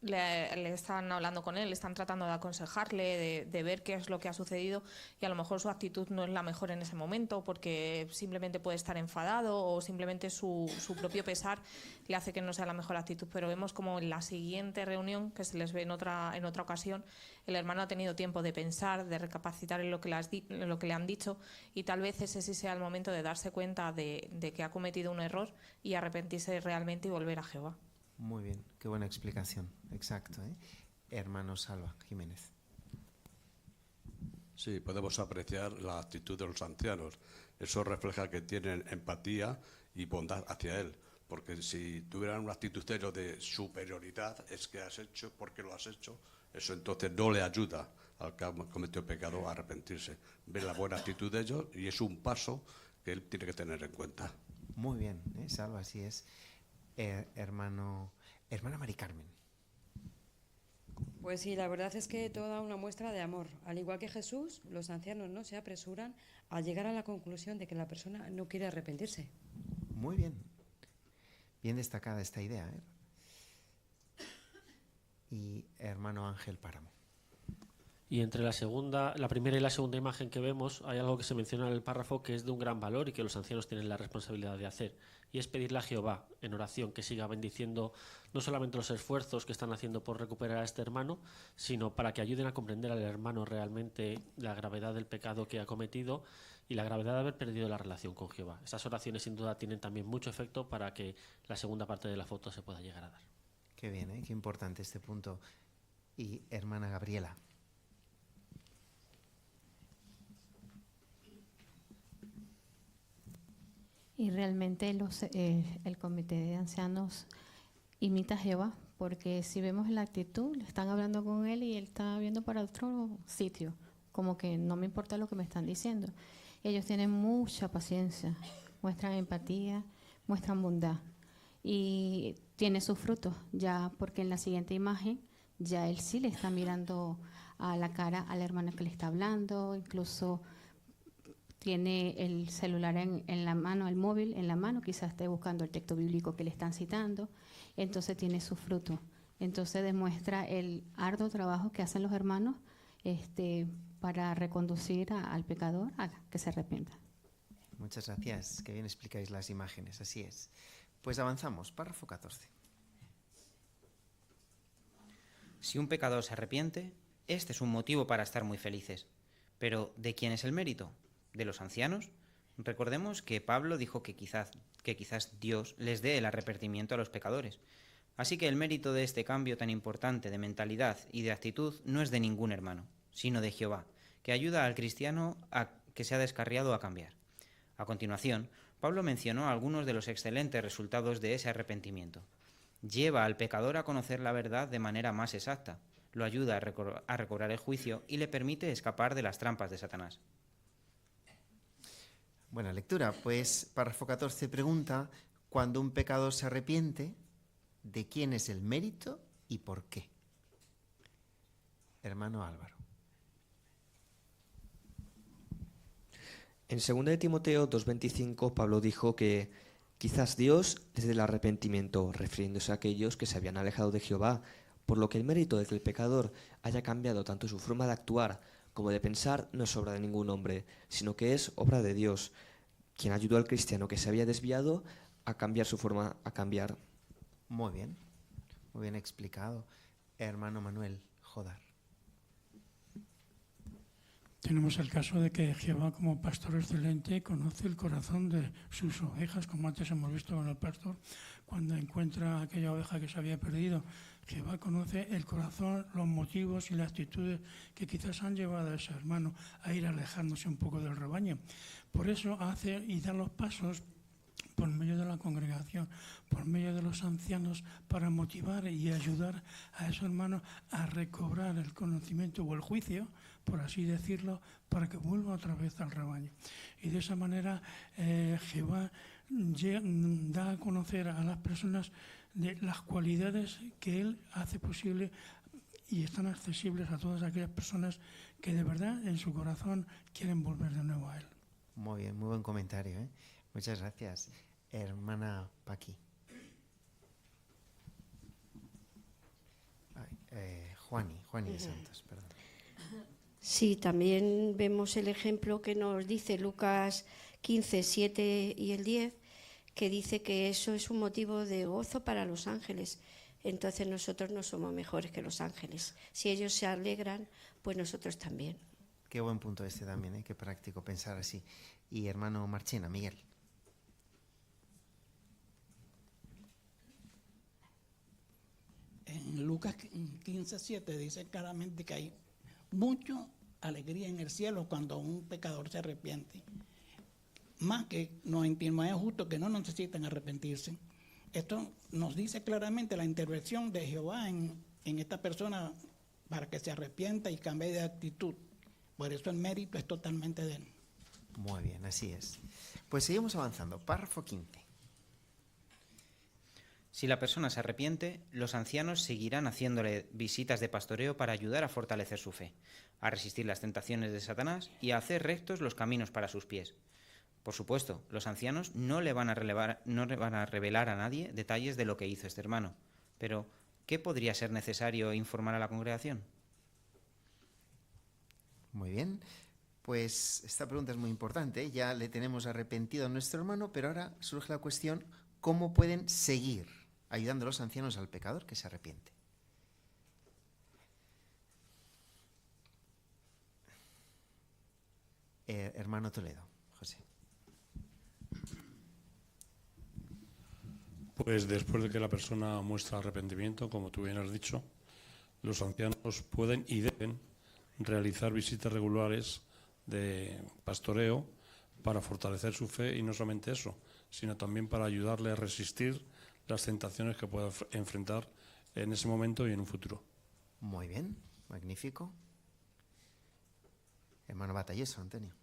[SPEAKER 2] le están hablando con él, le están tratando de aconsejarle, de ver qué es lo que ha sucedido, y a lo mejor su actitud no es la mejor en ese momento porque simplemente puede estar enfadado o simplemente su propio pesar le hace que no sea la mejor actitud. Pero vemos como en la siguiente reunión, que se les ve en otra ocasión, el hermano ha tenido tiempo de pensar, de recapacitar en lo que le han dicho, y tal vez ese sí sea el momento de darse cuenta de que ha cometido un error y arrepentirse realmente y volver a Jehová.
[SPEAKER 3] Muy bien, qué buena explicación. Exacto, Hermano Salva Jiménez.
[SPEAKER 17] Sí, podemos apreciar la actitud de los ancianos. Eso refleja que tienen empatía y bondad hacia él. Porque si tuvieran una actitud de superioridad, es que has hecho, porque lo has hecho, eso entonces no le ayuda al que ha cometido pecado a arrepentirse. Ve la buena actitud de ellos y es un paso que él tiene que tener en cuenta.
[SPEAKER 3] Muy bien, Salva, así es. Hermana Mari Carmen.
[SPEAKER 18] Pues sí, la verdad es que toda una muestra de amor. Al igual que Jesús, los ancianos no se apresuran a llegar a la conclusión de que la persona no quiere arrepentirse.
[SPEAKER 3] Muy bien. Bien destacada esta idea. Y hermano Ángel Páramo.
[SPEAKER 20] Y entre la primera y la segunda imagen que vemos, hay algo que se menciona en el párrafo que es de un gran valor y que los ancianos tienen la responsabilidad de hacer. Y es pedirle a Jehová, en oración, que siga bendiciendo no solamente los esfuerzos que están haciendo por recuperar a este hermano, sino para que ayuden a comprender al hermano realmente la gravedad del pecado que ha cometido y la gravedad de haber perdido la relación con Jehová. Estas oraciones sin duda tienen también mucho efecto para que la segunda parte de la foto se pueda llegar a dar.
[SPEAKER 3] Qué bien, qué importante este punto. Y hermana Gabriela.
[SPEAKER 21] Y realmente el comité de ancianos imita a Jehová, porque si vemos la actitud, le están hablando con él y él está viendo para otro sitio, como que no me importa lo que me están diciendo. Ellos tienen mucha paciencia, muestran empatía, muestran bondad y tiene sus frutos, ya porque en la siguiente imagen ya él sí le está mirando a la cara al hermano que le está hablando, incluso tiene el celular en la mano, el móvil en la mano, quizás esté buscando el texto bíblico que le están citando, entonces tiene su fruto. Entonces demuestra el arduo trabajo que hacen los hermanos para reconducir al pecador a que se arrepienta.
[SPEAKER 3] Muchas gracias, que bien explicáis las imágenes, así es. Pues avanzamos, párrafo 14.
[SPEAKER 4] Si un pecador se arrepiente, este es un motivo para estar muy felices. Pero, ¿de quién es el mérito? ¿De los ancianos? Recordemos que Pablo dijo que quizás Dios les dé el arrepentimiento a los pecadores. Así que el mérito de este cambio tan importante de mentalidad y de actitud no es de ningún hermano, sino de Jehová, que ayuda al cristiano que se ha descarriado a cambiar. A continuación, Pablo mencionó algunos de los excelentes resultados de ese arrepentimiento. Lleva al pecador a conocer la verdad de manera más exacta, lo ayuda a recobrar el juicio y le permite escapar de las trampas de Satanás.
[SPEAKER 3] Buena lectura. Pues párrafo 14 pregunta, cuando un pecador se arrepiente, ¿de quién es el mérito y por qué? Hermano Álvaro.
[SPEAKER 22] En 2 Timoteo 2:25 Pablo dijo que quizás Dios les dé el arrepentimiento, refiriéndose a aquellos que se habían alejado de Jehová, por lo que el mérito de que el pecador haya cambiado tanto su forma de actuar como de pensar no es obra de ningún hombre, sino que es obra de Dios, quien ayudó al cristiano que se había desviado a cambiar su forma, a cambiar.
[SPEAKER 3] Muy bien explicado. Hermano Manuel Jodar.
[SPEAKER 5] Tenemos el caso de que Jehová, como pastor excelente, conoce el corazón de sus ovejas, como antes hemos visto con el pastor, cuando encuentra aquella oveja que se había perdido. Jehová conoce el corazón, los motivos y las actitudes que quizás han llevado a ese hermano a ir alejándose un poco del rebaño. Por eso hace y da los pasos por medio de la congregación, por medio de los ancianos, para motivar y ayudar a esos hermanos a recobrar el conocimiento o el juicio, por así decirlo, para que vuelva otra vez al rebaño. Y de esa manera Jehová da a conocer a las personas de las cualidades que Él hace posible y están accesibles a todas aquellas personas que de verdad en su corazón quieren volver de nuevo a Él.
[SPEAKER 3] Muy bien, muy buen comentario, ¿eh? Muchas gracias. Hermana Paqui. Juani de Santos, perdón.
[SPEAKER 16] Sí, también vemos el ejemplo que nos dice Lucas 15, 7 y el 10, que dice que eso es un motivo de gozo para los ángeles. Entonces nosotros no somos mejores que los ángeles. Si ellos se alegran, pues nosotros también.
[SPEAKER 3] Qué buen punto este también, ¿eh? Qué práctico pensar así. Y hermano Marchena, Miguel.
[SPEAKER 23] En Lucas 15:7 dice claramente que hay mucha alegría en el cielo cuando un pecador se arrepiente. Más que nos intimidad es justo que no necesitan arrepentirse. Esto nos dice claramente la intervención de Jehová en esta persona para que se arrepienta y cambie de actitud. Por eso el mérito es totalmente de él.
[SPEAKER 3] Muy bien, así es. Pues seguimos avanzando. Párrafo 15.
[SPEAKER 4] Si la persona se arrepiente, los ancianos seguirán haciéndole visitas de pastoreo para ayudar a fortalecer su fe, a resistir las tentaciones de Satanás y a hacer rectos los caminos para sus pies. Por supuesto, los ancianos no le van a revelar a nadie detalles de lo que hizo este hermano. Pero, ¿qué podría ser necesario informar a la congregación?
[SPEAKER 3] Muy bien. Pues esta pregunta es muy importante, ¿eh? Ya le tenemos arrepentido a nuestro hermano, pero ahora surge la cuestión, ¿cómo pueden seguir ayudando a los ancianos al pecador que se arrepiente? Hermano Toledo, José.
[SPEAKER 9] Pues después de que la persona muestra arrepentimiento, como tú bien has dicho, los ancianos pueden y deben realizar visitas regulares de pastoreo para fortalecer su fe, y no solamente eso, sino también para ayudarle a resistir las tentaciones que pueda enfrentar en ese momento y en un futuro.
[SPEAKER 3] Muy bien, magnífico. Hermano Batalloso, Antonio.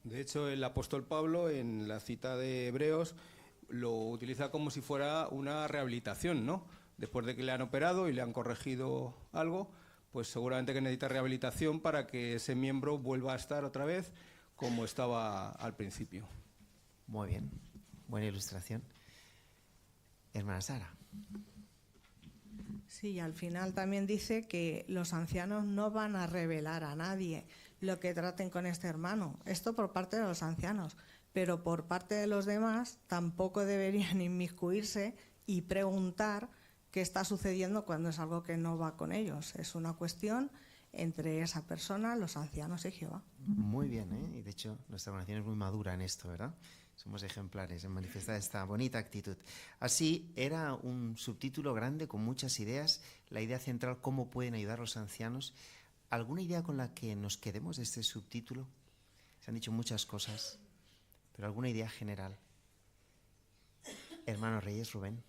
[SPEAKER 24] De hecho, el apóstol Pablo, en la cita de Hebreos, lo utiliza como si fuera una rehabilitación, ¿no? Después de que le han operado y le han corregido algo, pues seguramente que necesita rehabilitación para que ese miembro vuelva a estar otra vez como estaba al principio.
[SPEAKER 3] Muy bien, buena ilustración. Hermana Sara.
[SPEAKER 25] Sí, al final también dice que los ancianos no van a revelar a nadie lo que traten con este hermano. Esto por parte de los ancianos, pero por parte de los demás tampoco deberían inmiscuirse y preguntar qué está sucediendo cuando es algo que no va con ellos. Es una cuestión entre esa persona, los ancianos y Jehová.
[SPEAKER 3] Muy bien, ¿eh? Y de hecho nuestra oración es muy madura en esto, ¿verdad? Somos ejemplares en manifestar esta bonita actitud. Así, era un subtítulo grande con muchas ideas. La idea central, ¿cómo pueden ayudar los ancianos? ¿Alguna idea con la que nos quedemos de este subtítulo? Se han dicho muchas cosas, pero ¿alguna idea general? Hermano Reyes, Rubén.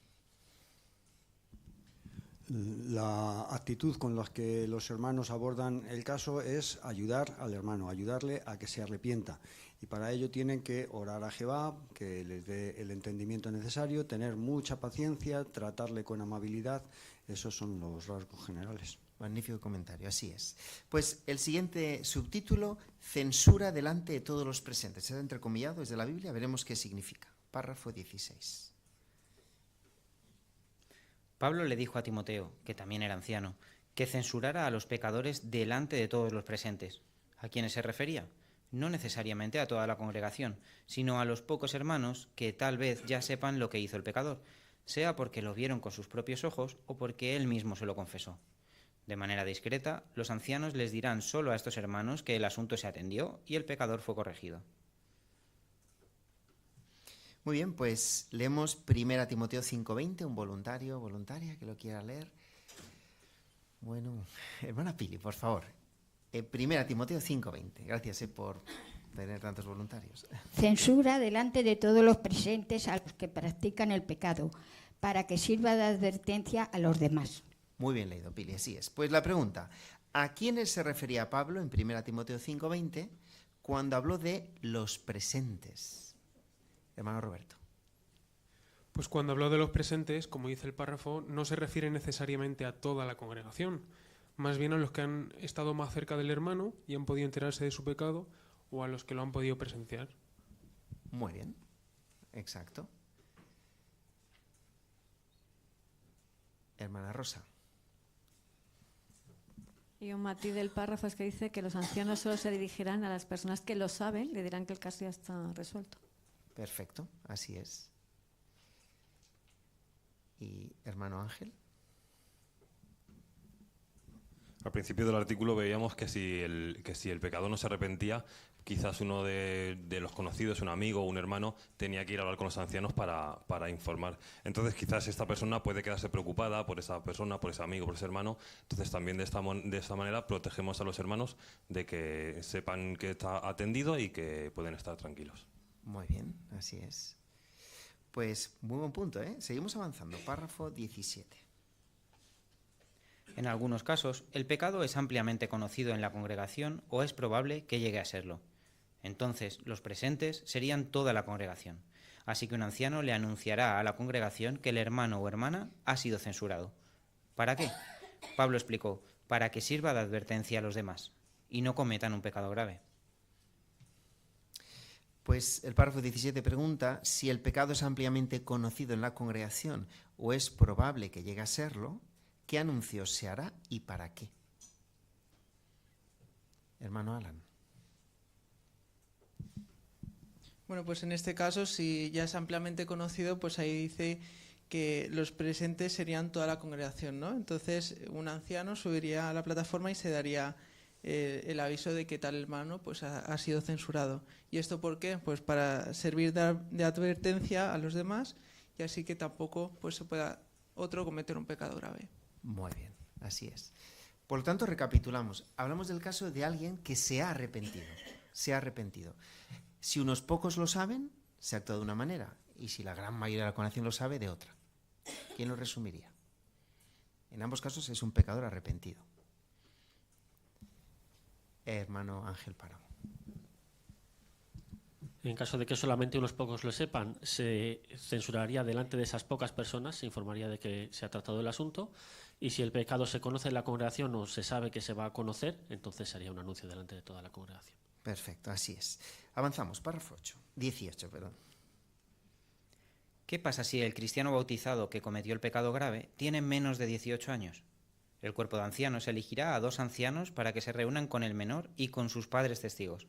[SPEAKER 6] La actitud con la que los hermanos abordan el caso es ayudar al hermano, ayudarle a que se arrepienta. Y para ello tienen que orar a Jehová, que les dé el entendimiento necesario, tener mucha paciencia, tratarle con amabilidad. Esos son los rasgos generales.
[SPEAKER 3] Magnífico comentario, así es. Pues el siguiente subtítulo, censura delante de todos los presentes. Está entrecomillado desde la Biblia, veremos qué significa. Párrafo 16.
[SPEAKER 4] Pablo le dijo a Timoteo, que también era anciano, que censurara a los pecadores delante de todos los presentes. ¿A quiénes se refería? No necesariamente a toda la congregación, sino a los pocos hermanos que tal vez ya sepan lo que hizo el pecador, sea porque lo vieron con sus propios ojos o porque él mismo se lo confesó. De manera discreta, los ancianos les dirán solo a estos hermanos que el asunto se atendió y el pecador fue corregido.
[SPEAKER 3] Muy bien, pues leemos 1 Timoteo 5:20, un voluntario, voluntaria que lo quiera leer. Bueno, hermana Pili, por favor. 1 Timoteo 5:20. Gracias por tener tantos voluntarios.
[SPEAKER 1] Censura delante de todos los presentes a los que practican el pecado, para que sirva de advertencia a los demás.
[SPEAKER 3] Muy bien leído, Pili, así es. Pues la pregunta, ¿a quiénes se refería Pablo en 1 Timoteo 5:20 cuando habló de los presentes? Hermano Roberto.
[SPEAKER 7] Pues cuando habló de los presentes, como dice el párrafo, no se refiere necesariamente a toda la congregación, más bien a los que han estado más cerca del hermano y han podido enterarse de su pecado, o a los que lo han podido presenciar.
[SPEAKER 3] Muy bien, exacto. Hermana Rosa.
[SPEAKER 8] Y un matiz del párrafo es que dice que los ancianos solo se dirigirán a las personas que lo saben, le dirán que el caso ya está resuelto.
[SPEAKER 3] Perfecto, así es. ¿Y hermano Ángel?
[SPEAKER 10] Al principio del artículo veíamos que si el pecador no se arrepentía, quizás uno de los conocidos, un amigo o un hermano, tenía que ir a hablar con los ancianos para informar. Entonces quizás esta persona puede quedarse preocupada por esa persona, por ese amigo, por ese hermano. Entonces también de esta manera protegemos a los hermanos de que sepan que está atendido y que pueden estar tranquilos.
[SPEAKER 3] Muy bien, así es. Pues muy buen punto, ¿eh? Seguimos avanzando. Párrafo 17.
[SPEAKER 4] En algunos casos, el pecado es ampliamente conocido en la congregación o es probable que llegue a serlo. Entonces, los presentes serían toda la congregación. Así que un anciano le anunciará a la congregación que el hermano o hermana ha sido censurado. ¿Para qué? Pablo explicó, para que sirva de advertencia a los demás y no cometan un pecado grave.
[SPEAKER 3] Pues el párrafo 17 pregunta si el pecado es ampliamente conocido en la congregación o es probable que llegue a serlo, ¿qué anuncio se hará y para qué? Hermano Alan.
[SPEAKER 19] Bueno, pues en este caso, si ya es ampliamente conocido, pues ahí dice que los presentes serían toda la congregación, ¿no? Entonces, un anciano subiría a la plataforma y se daría el aviso de que tal hermano pues ha sido censurado. ¿Y esto por qué? Pues para servir de advertencia a los demás y así que tampoco pues se pueda otro cometer un pecado grave.
[SPEAKER 3] Muy bien, así es. Por lo tanto, recapitulamos. Hablamos del caso de alguien que se ha arrepentido. Se ha arrepentido. Si unos pocos lo saben, se actúa de una manera. Y si la gran mayoría de la congregación lo sabe, de otra. ¿Quién lo resumiría? En ambos casos es un pecador arrepentido. Hermano Ángel Páramo.
[SPEAKER 20] En caso de que solamente unos pocos lo sepan, se censuraría delante de esas pocas personas, se informaría de que se ha tratado el asunto, y si el pecado se conoce en la congregación o se sabe que se va a conocer, entonces se haría un anuncio delante de toda la congregación.
[SPEAKER 3] Perfecto, así es. Avanzamos, párrafo 18, perdón.
[SPEAKER 4] ¿Qué pasa si el cristiano bautizado que cometió el pecado grave tiene menos de 18 años? El cuerpo de ancianos elegirá a 2 ancianos para que se reúnan con el menor y con sus padres testigos.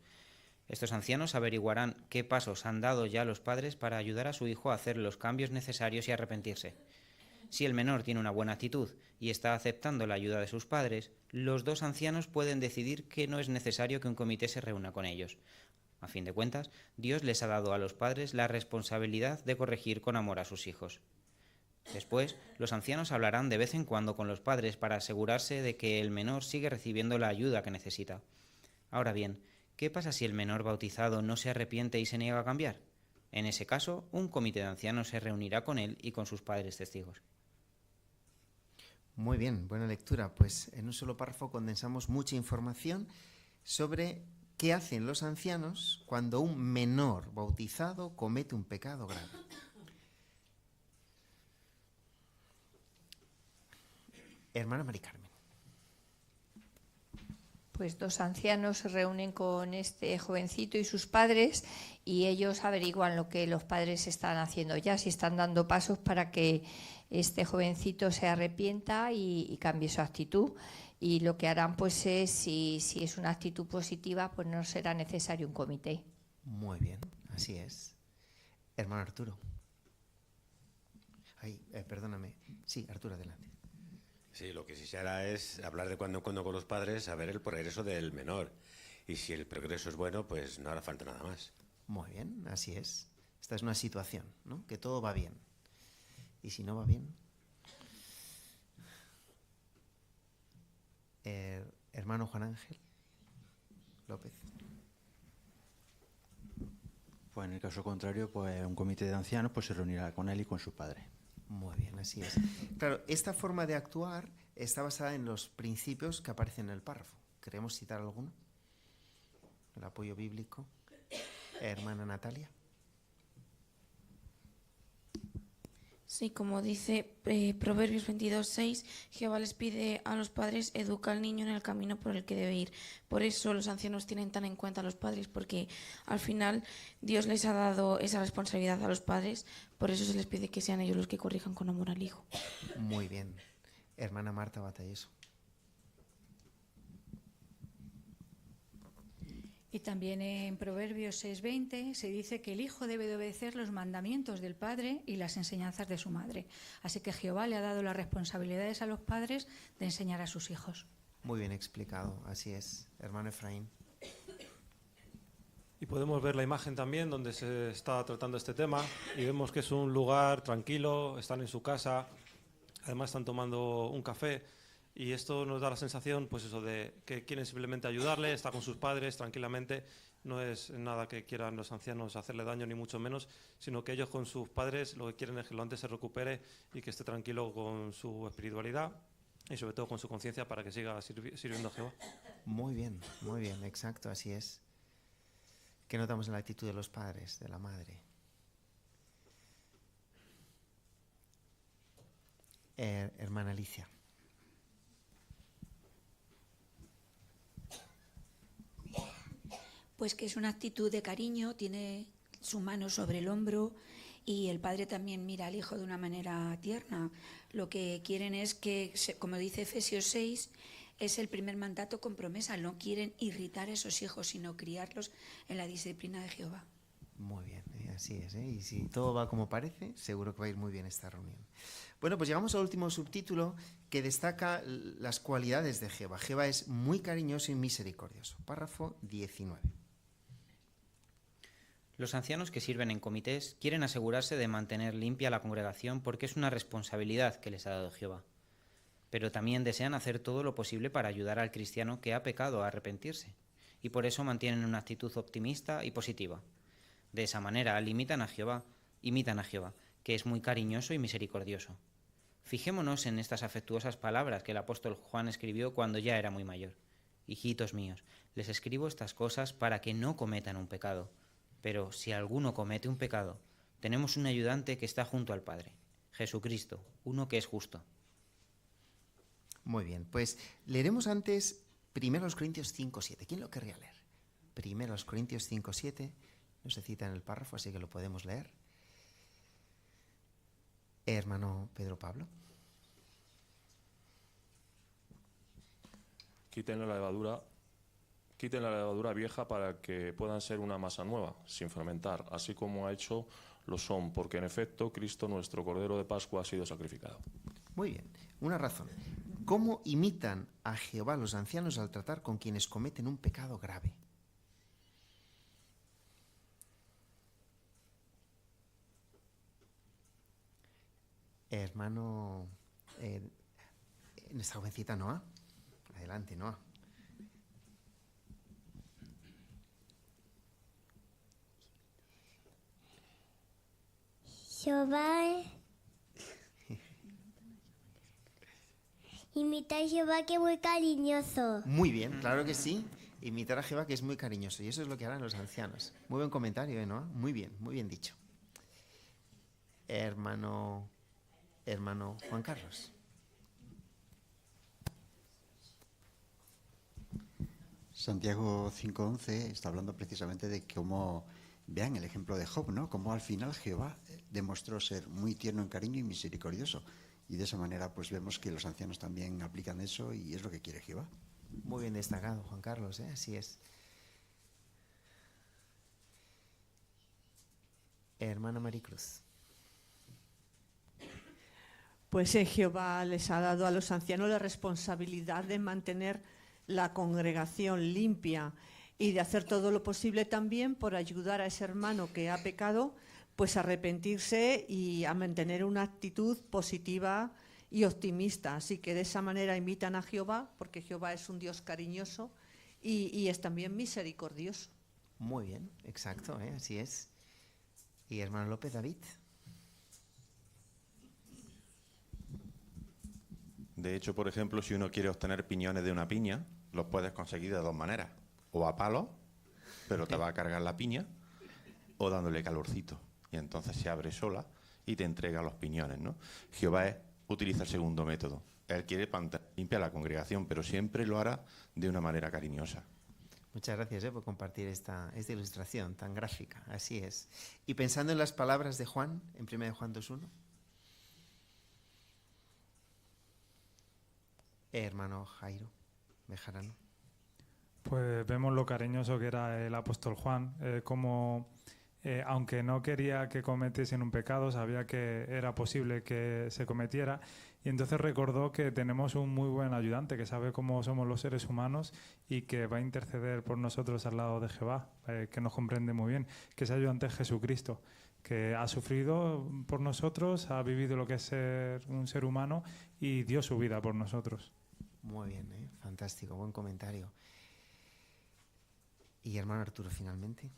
[SPEAKER 4] Estos ancianos averiguarán qué pasos han dado ya los padres para ayudar a su hijo a hacer los cambios necesarios y arrepentirse. Si el menor tiene una buena actitud y está aceptando la ayuda de sus padres, los 2 ancianos pueden decidir que no es necesario que un comité se reúna con ellos. A fin de cuentas, Dios les ha dado a los padres la responsabilidad de corregir con amor a sus hijos. Después, los ancianos hablarán de vez en cuando con los padres para asegurarse de que el menor sigue recibiendo la ayuda que necesita. Ahora bien, ¿qué pasa si el menor bautizado no se arrepiente y se niega a cambiar? En ese caso, un comité de ancianos se reunirá con él y con sus padres testigos.
[SPEAKER 3] Muy bien, buena lectura. Pues en un solo párrafo condensamos mucha información sobre qué hacen los ancianos cuando un menor bautizado comete un pecado grave. Hermana Mari Carmen.
[SPEAKER 26] Pues 2 ancianos se reúnen con este jovencito y sus padres y ellos averiguan lo que los padres están haciendo ya, si están dando pasos para que este jovencito se arrepienta y cambie su actitud. Y lo que harán pues es, si es una actitud positiva, pues no será necesario un comité.
[SPEAKER 3] Muy bien, así es. Hermano Arturo. Ay, perdóname. Sí, Arturo, adelante.
[SPEAKER 2] Sí, lo que sí se hará es hablar de cuando en cuando con los padres a ver el progreso del menor. Y si el progreso es bueno, pues no hará falta nada más.
[SPEAKER 3] Muy bien, así es. Esta es una situación, ¿no? Que todo va bien. Y si no va bien... hermano Juan Ángel López.
[SPEAKER 11] Pues en el caso contrario, pues un comité de ancianos pues se reunirá con él y con su padre.
[SPEAKER 3] Muy bien, así es. Claro, esta forma de actuar está basada en los principios que aparecen en el párrafo. ¿Queremos citar alguno? El apoyo bíblico. Hermana Natalia.
[SPEAKER 12] Sí, como dice Proverbios 22:6, Jehová les pide a los padres, educa al niño en el camino por el que debe ir. Por eso los ancianos tienen tan en cuenta a los padres, porque al final Dios les ha dado esa responsabilidad a los padres, por eso se les pide que sean ellos los que corrijan con amor al hijo.
[SPEAKER 3] Muy bien. Hermana Marta Batalleso.
[SPEAKER 13] Y también en Proverbios 6:20 se dice que el hijo debe de obedecer los mandamientos del padre y las enseñanzas de su madre. Así que Jehová le ha dado las responsabilidades a los padres de enseñar a sus hijos.
[SPEAKER 3] Muy bien explicado, así es. Hermano Efraín.
[SPEAKER 14] Y podemos ver la imagen también donde se está tratando este tema y vemos que es un lugar tranquilo, están en su casa, además están tomando un café. Y esto nos da la sensación, pues eso, de que quieren simplemente ayudarle, está con sus padres tranquilamente, no es nada que quieran los ancianos hacerle daño ni mucho menos, sino que ellos con sus padres lo que quieren es que lo antes se recupere y que esté tranquilo con su espiritualidad y sobre todo con su conciencia para que siga sirviendo a Jehová.
[SPEAKER 3] Muy bien, exacto, así es. ¿Qué notamos en la actitud de los padres, de la madre? Hermana Alicia.
[SPEAKER 15] Pues que es una actitud de cariño, tiene su mano sobre el hombro y el padre también mira al hijo de una manera tierna. Lo que quieren es que, como dice Efesios 6, es el primer mandato con promesa. No quieren irritar a esos hijos, sino criarlos en la disciplina de Jehová.
[SPEAKER 3] Muy bien, así es. Y si todo va como parece, seguro que va a ir muy bien esta reunión. Bueno, pues llegamos al último subtítulo que destaca las cualidades de Jehová. Jehová es muy cariñoso y misericordioso. Párrafo 19.
[SPEAKER 4] Los ancianos que sirven en comités quieren asegurarse de mantener limpia la congregación porque es una responsabilidad que les ha dado Jehová. Pero también desean hacer todo lo posible para ayudar al cristiano que ha pecado a arrepentirse, y por eso mantienen una actitud optimista y positiva. De esa manera imitan a Jehová, que es muy cariñoso y misericordioso. Fijémonos en estas afectuosas palabras que el apóstol Juan escribió cuando ya era muy mayor. Hijitos míos, les escribo estas cosas para que no cometan un pecado. Pero si alguno comete un pecado, tenemos un ayudante que está junto al Padre, Jesucristo, uno que es justo.
[SPEAKER 3] Muy bien, pues leeremos antes 1 Corintios 5:7. ¿Quién lo querría leer? 1 Corintios 5:7, no se cita en el párrafo, así que lo podemos leer. Hermano Pedro Pablo.
[SPEAKER 10] Quiten la levadura vieja para que puedan ser una masa nueva, sin fermentar, así como ha hecho lo son, porque en efecto Cristo, nuestro Cordero de Pascua, ha sido sacrificado.
[SPEAKER 3] Muy bien, una razón. ¿Cómo imitan a Jehová los ancianos al tratar con quienes cometen un pecado grave? Hermano, nuestra jovencita Noa. Adelante, Noa.
[SPEAKER 27] Jehová imita a Jehová, que es muy cariñoso.
[SPEAKER 3] Muy bien, claro que sí. Imitar a Jehová, que es muy cariñoso. Y eso es lo que harán los ancianos. Muy buen comentario, ¿no? Muy bien dicho. Hermano Juan Carlos.
[SPEAKER 28] Santiago 5:11 está hablando precisamente de cómo, vean el ejemplo de Job, ¿no? Cómo al final Jehová demostró ser muy tierno en cariño y misericordioso. Y de esa manera pues vemos que los ancianos también aplican eso y es lo que quiere Jehová.
[SPEAKER 3] Muy bien destacado, Juan Carlos, así es. Hermana Maricruz.
[SPEAKER 5] pues Jehová les ha dado a los ancianos la responsabilidad de mantener la congregación limpia y de hacer todo lo posible también por ayudar a ese hermano que ha pecado, pues a arrepentirse y a mantener una actitud positiva y optimista. Así que de esa manera imitan a Jehová, porque Jehová es un Dios cariñoso y es también misericordioso.
[SPEAKER 3] Muy bien, exacto, así es. Y hermano López, David.
[SPEAKER 9] De hecho, por ejemplo, si uno quiere obtener piñones de una piña, los puedes conseguir de dos maneras. O a palo, pero te va a cargar la piña, o dándole calorcito. Y entonces se abre sola y te entrega los piñones, ¿no? Jehová utiliza el segundo método. Él quiere limpiar la congregación, pero siempre lo hará de una manera cariñosa.
[SPEAKER 3] Muchas gracias por compartir esta ilustración tan gráfica. Así es. Y pensando en las palabras de Juan, en 1 Juan 2:1. Hermano Jairo Bejarano.
[SPEAKER 16] Pues vemos lo cariñoso que era el apóstol Juan, como aunque no quería que cometiesen un pecado, sabía que era posible que se cometiera, y entonces recordó que tenemos un muy buen ayudante que sabe cómo somos los seres humanos y que va a interceder por nosotros al lado de Jehová, que nos comprende muy bien, que ese ayudante es Jesucristo, que ha sufrido por nosotros, ha vivido lo que es ser un ser humano y dio su vida por nosotros.
[SPEAKER 3] Muy bien, fantástico, buen comentario. Y hermano Arturo, finalmente.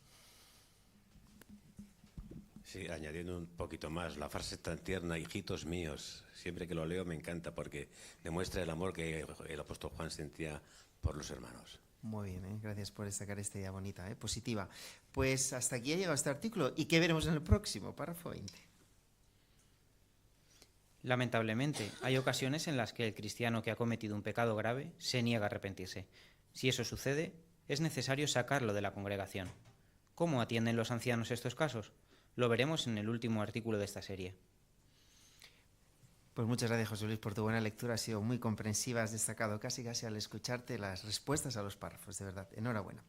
[SPEAKER 2] Sí, añadiendo un poquito más, la frase tan tierna, hijitos míos, siempre que lo leo me encanta porque demuestra el amor que el apóstol Juan sentía por los hermanos.
[SPEAKER 3] Muy bien, gracias por destacar esta idea bonita, positiva. Pues hasta aquí ha llegado este artículo. ¿Y qué veremos en el próximo? Párrafo 20.
[SPEAKER 4] Lamentablemente, hay ocasiones en las que el cristiano que ha cometido un pecado grave se niega a arrepentirse. Si eso sucede, es necesario sacarlo de la congregación. ¿Cómo atienden los ancianos estos casos? Lo veremos en el último artículo de esta serie.
[SPEAKER 3] Pues muchas gracias, José Luis, por tu buena lectura. Ha sido muy comprensiva, has destacado casi al escucharte las respuestas a los párrafos, de verdad. Enhorabuena.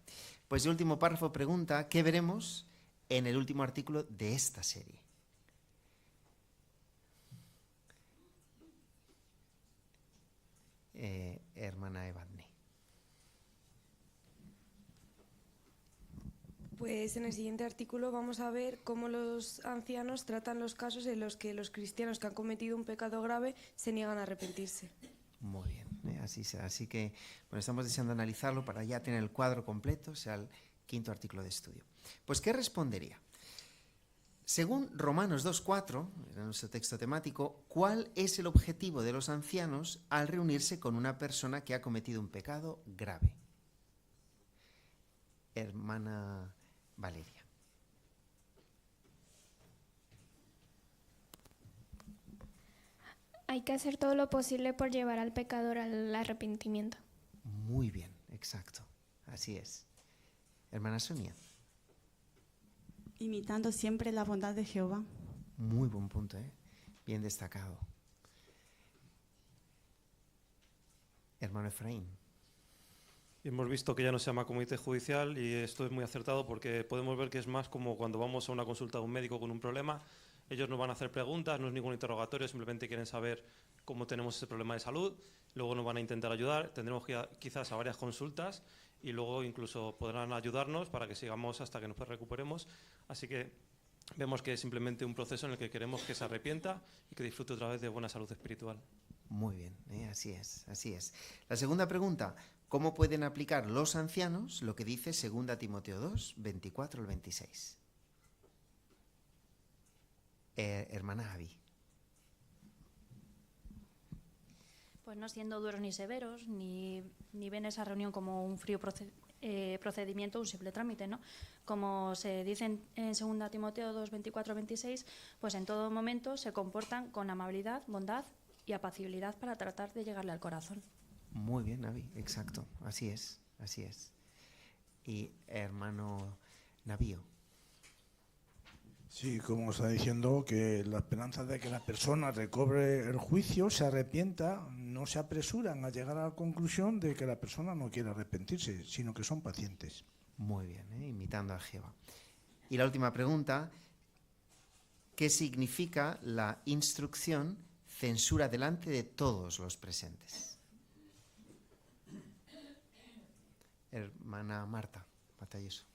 [SPEAKER 3] Pues el último párrafo pregunta, ¿qué veremos en el último artículo de esta serie? Hermana Evadne.
[SPEAKER 17] Pues en el siguiente artículo vamos a ver cómo los ancianos tratan los casos en los que los cristianos que han cometido un pecado grave se niegan a arrepentirse.
[SPEAKER 3] Muy bien, así será. Así que bueno, estamos deseando analizarlo para ya tener el cuadro completo, o sea, el quinto artículo de estudio. Pues, ¿qué respondería? Según Romanos 2:4, en nuestro texto temático, ¿cuál es el objetivo de los ancianos al reunirse con una persona que ha cometido un pecado grave? Hermana Valeria.
[SPEAKER 18] Hay que hacer todo lo posible por llevar al pecador al arrepentimiento.
[SPEAKER 3] Muy bien, exacto. Así es. Hermana Sonia.
[SPEAKER 21] Imitando siempre la bondad de Jehová.
[SPEAKER 3] Muy buen punto, bien destacado. Hermano Efraín.
[SPEAKER 14] Hemos visto que ya no se llama comité judicial y esto es muy acertado porque podemos ver que es más como cuando vamos a una consulta de un médico con un problema. Ellos nos van a hacer preguntas, no es ningún interrogatorio, simplemente quieren saber cómo tenemos ese problema de salud, luego nos van a intentar ayudar, tendremos que ir quizás a varias consultas y luego incluso podrán ayudarnos para que sigamos hasta que nos recuperemos. Así que vemos que es simplemente un proceso en el que queremos que se arrepienta y que disfrute otra vez de buena salud espiritual.
[SPEAKER 3] Muy bien, así es, así es. La segunda pregunta, ¿cómo pueden aplicar los ancianos lo que dice 2 Timoteo 2, 24 al 26? Hermana Avi.
[SPEAKER 22] Pues no siendo duros ni severos, ni ven esa reunión como un frío procedimiento, un simple trámite, ¿no? Como se dice en 2 Timoteo 2, 24, 26, pues en todo momento se comportan con amabilidad, bondad y apacibilidad para tratar de llegarle al corazón.
[SPEAKER 3] Muy bien, Avi, exacto, así es, así es. Y hermano Navío.
[SPEAKER 23] Sí, como está diciendo, que la esperanza de que la persona recobre el juicio, se arrepienta, no se apresuran a llegar a la conclusión de que la persona no quiere arrepentirse, sino que son pacientes.
[SPEAKER 3] Muy bien, imitando a Jehová. Y la última pregunta, ¿qué significa la instrucción censura delante de todos los presentes. Hermana Marta Batalloso.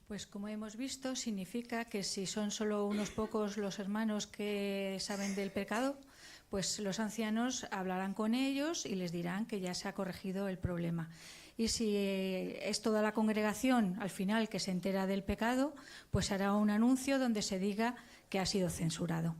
[SPEAKER 13] Pues como hemos visto, significa que si son solo unos pocos los hermanos que saben del pecado, pues los ancianos hablarán con ellos y les dirán que ya se ha corregido el problema. Y si es toda la congregación al final que se entera del pecado, pues hará un anuncio donde se diga que ha sido censurado.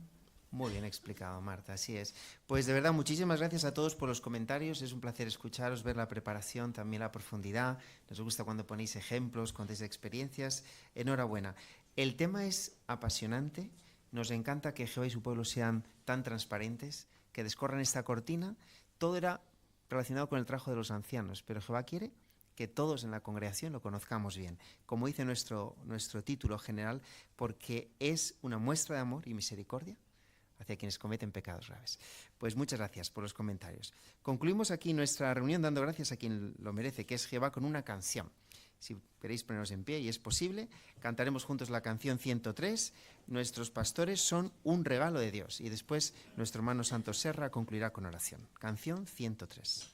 [SPEAKER 3] Muy bien explicado, Marta, así es. Pues de verdad, muchísimas gracias a todos por los comentarios. Es un placer escucharos, ver la preparación, también la profundidad. Nos gusta cuando ponéis ejemplos, contáis experiencias. Enhorabuena. El tema es apasionante. Nos encanta que Jehová y su pueblo sean tan transparentes, que descorran esta cortina. Todo era relacionado con el trabajo de los ancianos, pero Jehová quiere que todos en la congregación lo conozcamos bien. Como dice nuestro título general, porque es una muestra de amor y misericordia hacia quienes cometen pecados graves. Pues muchas gracias por los comentarios. Concluimos aquí nuestra reunión dando gracias a quien lo merece, que es Jehová, con una canción. Si queréis poneros en pie, y es posible, cantaremos juntos la canción 103. Nuestros pastores son un regalo de Dios. Y después nuestro hermano Santos Serra concluirá con oración. Canción 103.